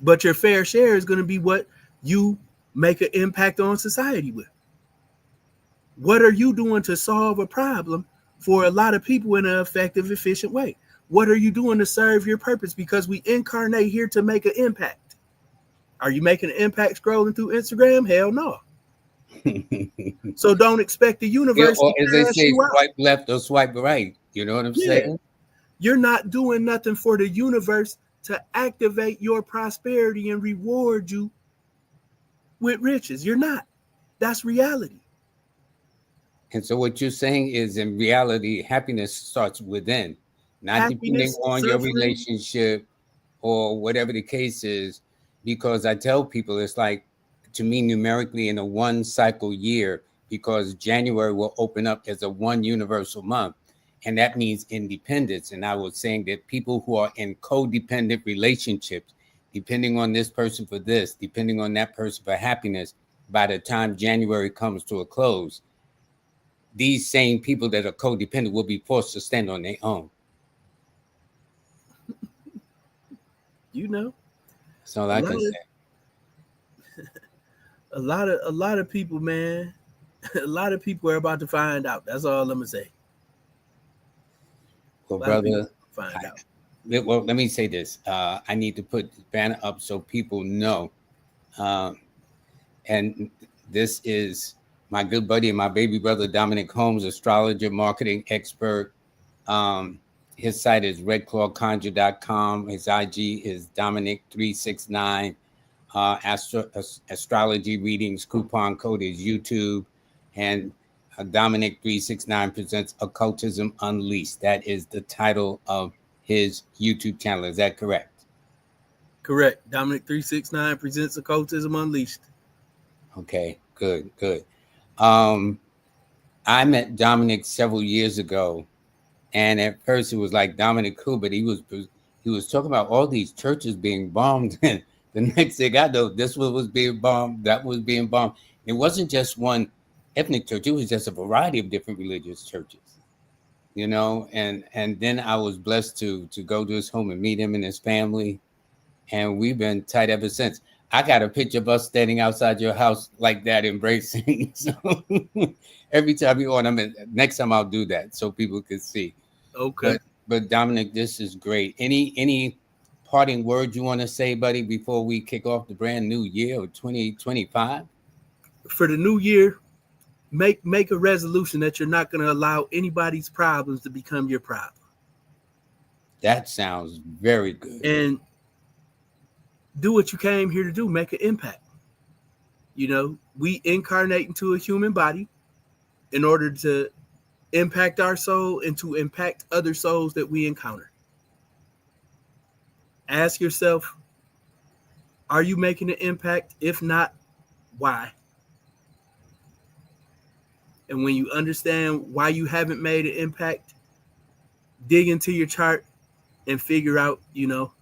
But your fair share is going to be what you make an impact on society with. What are you doing to solve a problem for a lot of people in an effective, efficient way? What are you doing to serve your purpose? Because we incarnate here to make an impact. Are you making an impact scrolling through Instagram? Hell no. So don't expect the universe or to as they say, swipe left or swipe right. You know what I'm saying? You're not doing nothing for the universe to activate your prosperity and reward you with riches. You're not. That's reality. And so what you're saying is, in reality, happiness starts within, not depending on your relationship or whatever the case is. Because I tell people, it's like, to me, numerically in a one cycle year, because January will open up as a one universal month. And that means independence. And I was saying that people who are in codependent relationships, depending on this person for this, depending on that person for happiness, by the time January comes to a close, these same people that are codependent will be forced to stand on their own. You know, That's all I can say. A lot of people, man. A lot of people are about to find out. That's all I'm gonna say. Well, brother, Find out. Well, let me say this. I need to put the banner up so people know. And this is my good buddy and my baby brother, Dominic Holmes, astrologer, marketing expert. His site is redclawconjure.com. His IG is Dominic369. Astrology readings coupon code is YouTube. And Dominic369 presents Occultism Unleashed. That is the title of his YouTube channel. Is that correct? Correct. Dominic369 presents Occultism Unleashed. Okay, good. I met Dominic several years ago, and at first it was like Dominic who, but he was talking about all these churches being bombed, and the next thing I know, this one was being bombed, that was being bombed. It wasn't just one ethnic church; it was just a variety of different religious churches, you know. And then I was blessed to go to his home and meet him and his family, and we've been tight ever since. I got a picture of us standing outside your house like that, embracing. So every time you on, next time I'll do that so people can see. Okay. But Dominic, this is great. Any parting words you want to say, buddy, before we kick off the brand new year of 2025? For the new year, make a resolution that you're not going to allow anybody's problems to become your problem. That sounds very good. And do what you came here to do, make an impact. You know, we incarnate into a human body in order to impact our soul and to impact other souls that we encounter. Ask yourself, are you making an impact? If not, why? And when you understand why you haven't made an impact, dig into your chart and figure out, you know,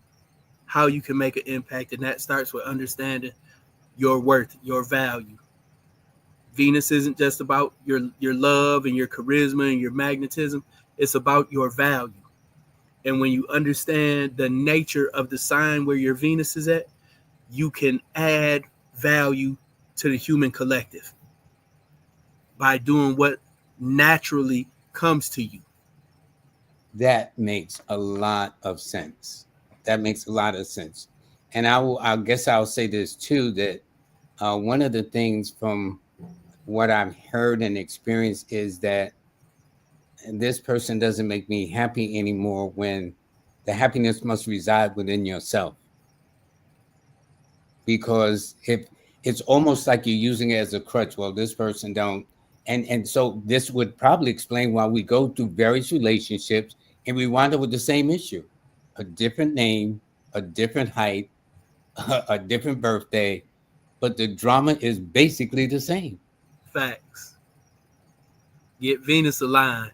how you can make an impact. And that starts with understanding your worth, your value. Venus isn't just about your love and your charisma and your magnetism. It's about your value. And when you understand the nature of the sign where your Venus is at, you can add value to the human collective by doing what naturally comes to you. That makes a lot of sense. And I guess I'll say this too, that one of the things from what I've heard and experienced is that this person doesn't make me happy anymore when the happiness must reside within yourself. Because if it's almost like you're using it as a crutch, well, this person don't. And so this would probably explain why we go through various relationships and we wind up with the same issue, a different name, a different height, a different birthday, but the drama is basically the same. Facts. Get Venus aligned.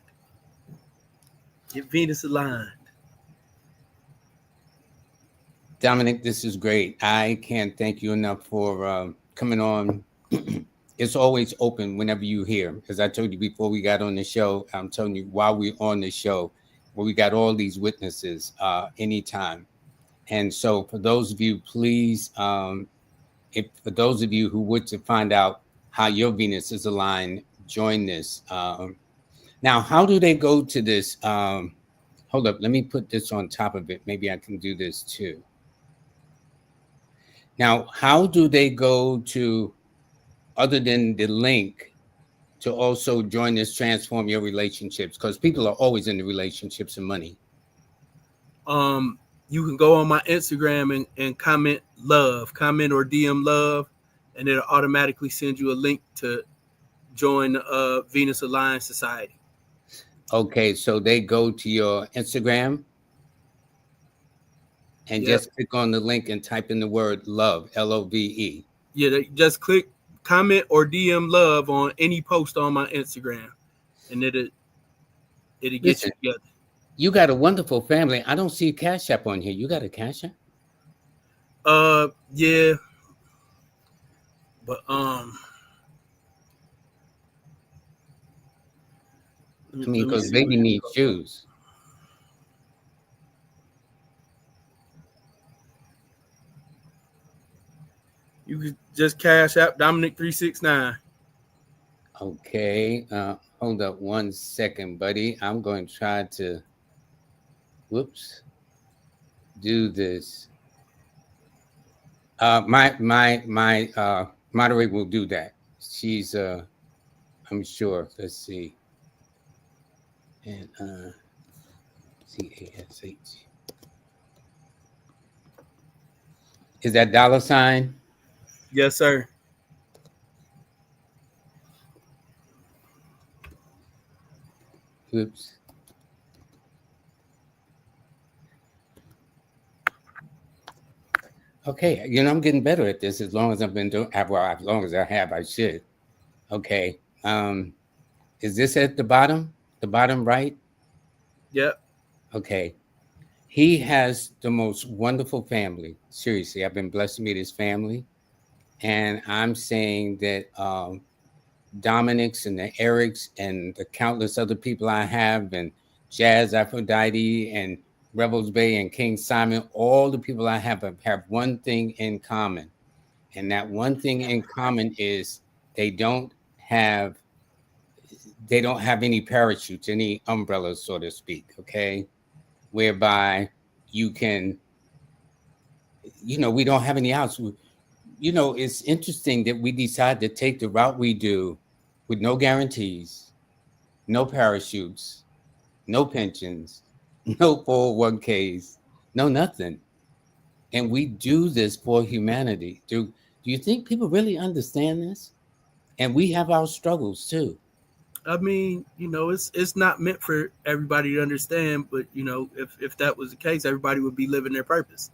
Dominic, this is great. I can't thank you enough for coming on. It's always open whenever you're here. As I told you before we got on the show, I'm telling you while we're on the show, where we got all these witnesses anytime. And so for those of you, please, for those of you who would to find out how your Venus is aligned, join this. Now, how do they go to this? Hold up, let me put this on top of it. Maybe I can do this too. Now, how do they go to, other than the link, to also join this Transform Your Relationships? Because people are always in the relationships and money. You can go on my Instagram and comment or DM love, and it'll automatically send you a link to join the Venus Alliance Society. Okay, so they go to your Instagram and just click on the link and type in the word love, LOVE. Yeah, they just click comment or DM love on any post on my Instagram, and it'll get you together. You got a wonderful family. I don't see a Cash App on here. You got a Cash App? Yeah. But I mean, Let me because see baby what needs shoes. you could just cash out Dominic 369. Okay, hold up 1 second, buddy. I'm going to try to, whoops, do this. My moderator will do that. She's I'm sure. Let's see. And CASH. Is that $? Yes, sir. Oops. Okay, I'm getting better at this as long as I've been doing. Well, as long as I have, I should. Okay. Is this at the bottom? The bottom right? Yep. Okay. He has the most wonderful family. Seriously, I've been blessed to meet his family, and I'm saying that Dominic's and the Erics and the countless other people I have, and Jazz Aphrodite and Rebels Bay and King Simon, all the people I have one thing in common. And that one thing in common is they don't have any parachutes, any umbrellas, so to speak, okay? Whereby you can, we don't have any outs. It's interesting that we decide to take the route we do with no guarantees, no parachutes, no pensions, no 401ks, no nothing. And we do this for humanity. Do you think people really understand this? And we have our struggles too. I mean, it's not meant for everybody to understand, but if that was the case, everybody would be living their purpose.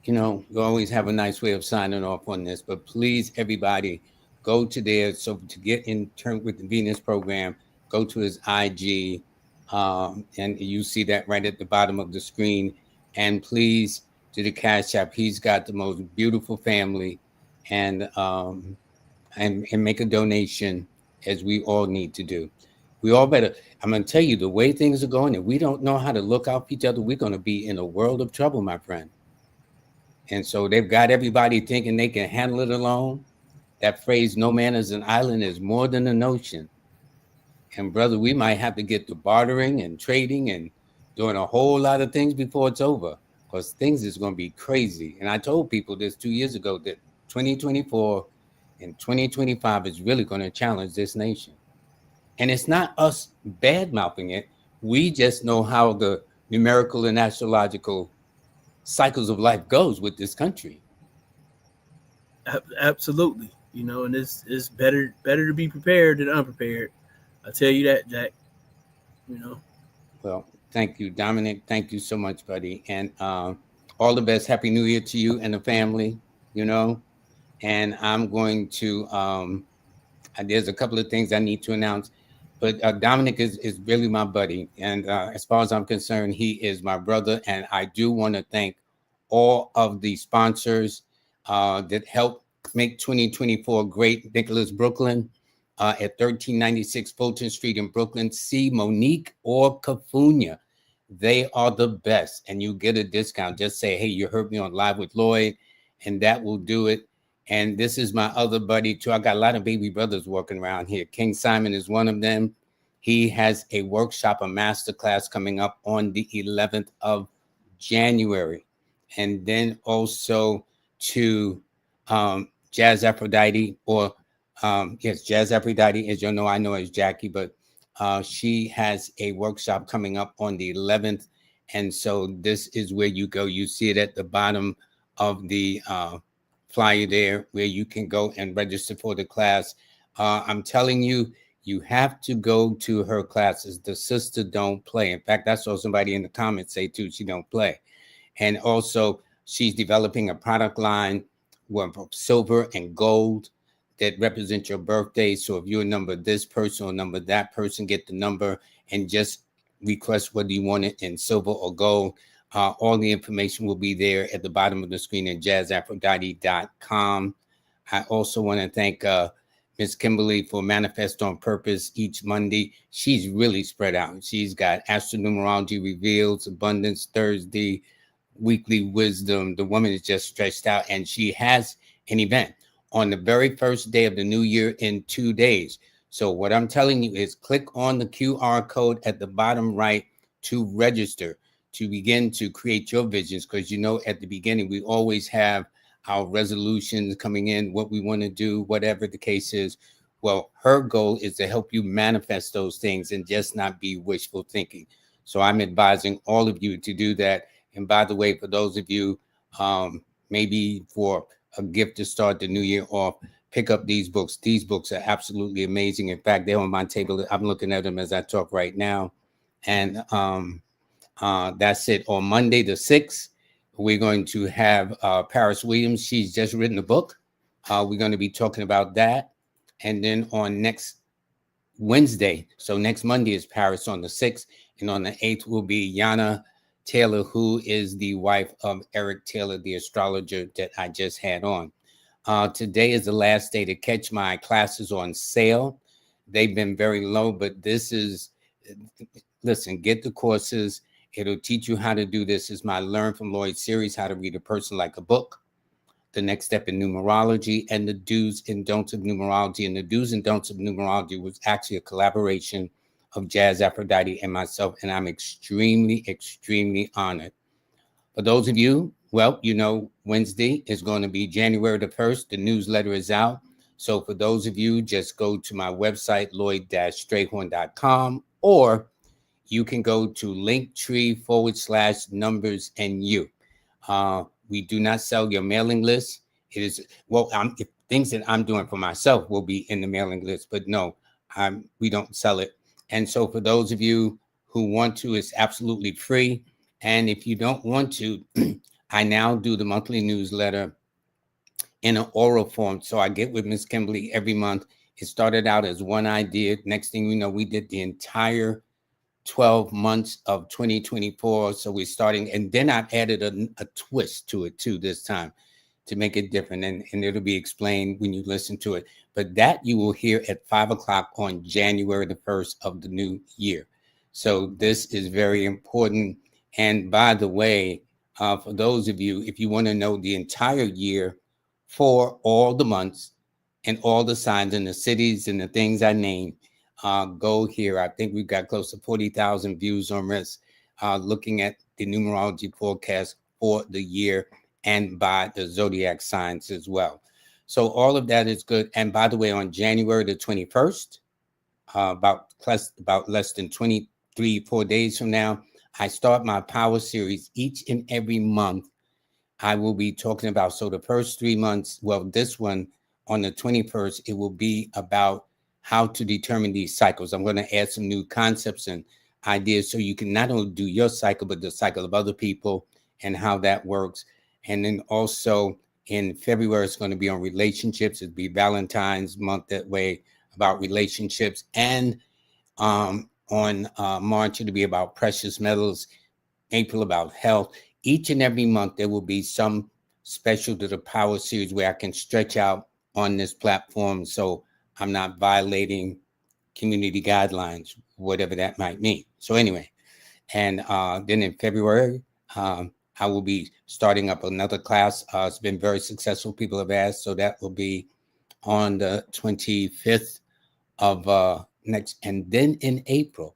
You always have a nice way of signing off on this, but please, everybody, go to there. So to get in turn with the Venus program, go to his IG, and you see that right at the bottom of the screen. And please do the Cash App. He's got the most beautiful family, and make a donation, as we all need to do. We all better. I'm going to tell you, the way things are going, if we don't know how to look out for each other, we're going to be in a world of trouble, my friend. And so they've got everybody thinking they can handle it alone. That phrase, no man is an island, is more than an ocean. And brother, we might have to get to bartering and trading and doing a whole lot of things before it's over, because things is going to be crazy. And I told people this 2 years ago that 2024 and 2025 is really going to challenge this nation. And it's not us bad mouthing it. We just know how the numerical and astrological cycles of life goes with this country. Absolutely, and it's better to be prepared than unprepared. I tell you that, Jack. Well, thank you, Dominic. Thank you so much, buddy, and all the best. Happy New Year to you and the family. And I'm going to. There's a couple of things I need to announce. But Dominic is really my buddy. And as far as I'm concerned, he is my brother. And I do want to thank all of the sponsors that helped make 2024 great. Nicholas Brooklyn at 1396 Fulton Street in Brooklyn. See Monique or Cafunia. They are the best. And you get a discount. Just say, hey, you heard me on Live with Lloyd. And that will do it. And this is my other buddy, too. I got a lot of baby brothers working around here. King Simon is one of them. He has a workshop, a masterclass coming up on the 11th of January. And then also to Jazz Aphrodite, or Jazz Aphrodite, as you know, I know as Jackie, but she has a workshop coming up on the 11th. And so this is where you go. You see it at the bottom of the flyer there, where you can go and register for the class. I'm telling you, you have to go to her classes. The sister don't play. In fact, I saw somebody in the comments say too, she don't play. And also, she's developing a product line with silver and gold that represent your birthday. So if you're number this person or number that person, get the number and just request whether you want it in silver or gold. All the information will be there at the bottom of the screen at jazzaphrodite.com. I also want to thank Miss Kimberly for Manifest on Purpose each Monday. She's really spread out. She's got Astronumerology Reveals, Abundance Thursday, Weekly Wisdom. The woman is just stretched out, and she has an event on the very first day of the new year in 2 days. So what I'm telling you is click on the QR code at the bottom right to register, to begin to create your visions, because you know at the beginning we always have our resolutions coming in, what we want to do, whatever the case is. Well, her goal is to help you manifest those things and just not be wishful thinking. So I'm advising all of you to do that. And by the way, for those of you, maybe for a gift to start the new year off, pick up these books. These books are absolutely amazing. In fact, they're on my table. I'm looking at them as I talk right now. And that's it. On Monday the 6th, we're going to have Paris Williams. She's just written a book. We're going to be talking about that. And then on next Wednesday, so next Monday is Paris on the 6th. And on the 8th will be Yana Taylor, who is the wife of Eric Taylor, the astrologer that I just had on. Today is the last day to catch my classes on sale. They've been very low, but this is, listen, get the courses. It'll teach you how to do this. Is my Learn from Lloyd series, how to read a person like a book, the next step in numerology, and the do's and don'ts of numerology. And the do's and don'ts of numerology was actually a collaboration of Jazz Aphrodite and myself, and I'm extremely, extremely honored. For those of you, well, you know, Wednesday is going to be January the 1st. The newsletter is out. So for those of you, just go to my website, lloyd-strayhorn.com, or you can go to linktree/numbers and you. We do not sell your mailing list. It is, well, things that I'm doing for myself will be in the mailing list, but no, we don't sell it. And so for those of you who want to, it's absolutely free. And if you don't want to, I now do the monthly newsletter in an oral form. So I get with Miss Kimberly every month. It started out as one idea. Next thing we know, we did the entire 12 months of 2024. So we're starting, and then I've added a twist to it too this time to make it different. And it'll be explained when you listen to it. But that you will hear at 5 o'clock on January the 1st of the new year. So this is very important. And by the way, for those of you, if you want to know the entire year for all the months and all the signs and the cities and the things I named, go here. I think we've got close to 40,000 views on this, looking at the numerology forecast for the year and by the zodiac signs as well. So all of that is good. And by the way, on January the 21st, about less than 4 days from now, I start my power series each and every month. I will be talking about, so the first 3 months, well, this one on the 21st, it will be about how to determine these cycles. I'm going to add some new concepts and ideas so you can not only do your cycle, but the cycle of other people and how that works. And then also in February, it's going to be on relationships. It'll be Valentine's month that way, about relationships. And on March, it'll be about precious metals. April, about health. Each and every month, there will be some special to the power series where I can stretch out on this platform. So I'm not violating community guidelines, whatever that might mean. So anyway, and then in February, I will be starting up another class. It's been very successful. People have asked. So that will be on the 25th of next. And then in April,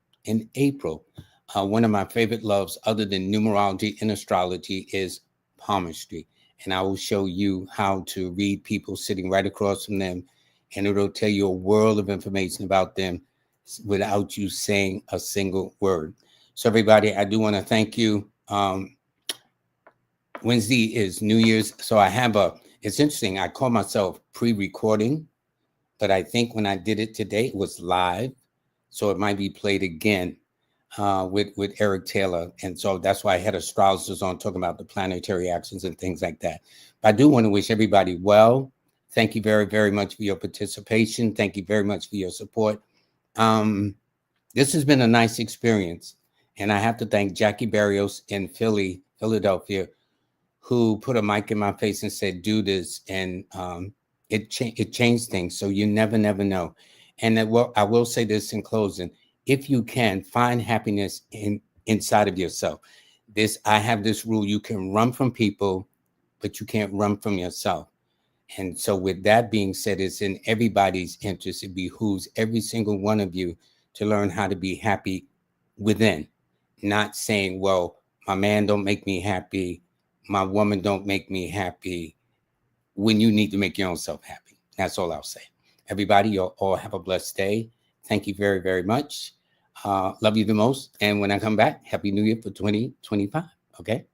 one of my favorite loves other than numerology and astrology is palmistry. And I will show you how to read people sitting right across from them. And it'll tell you a world of information about them without you saying a single word. So everybody, I do want to thank you. Wednesday is New Year's. So I have it's interesting. I call myself pre-recording, but I think when I did it today, it was live. So it might be played again with Eric Taylor. And so that's why I had astrologers on talking about the planetary actions and things like that. But I do want to wish everybody well. Thank you very, very much for your participation. Thank you very much for your support. This has been a nice experience. And I have to thank Jackie Barrios in Philadelphia, who put a mic in my face and said, do this. And it changed things. So you never know. And I will say this in closing: if you can find happiness inside of yourself, I have this rule: you can run from people, but you can't run from yourself. And so, with that being said, it's in everybody's interest. It behooves every single one of you to learn how to be happy within, not saying, well, my man don't make me happy, my woman don't make me happy, when you need to make your own self happy. That's all I'll say. Everybody, you all have a blessed day. Thank you very, very much. Love you the most. And when I come back, Happy New Year for 2025. Okay?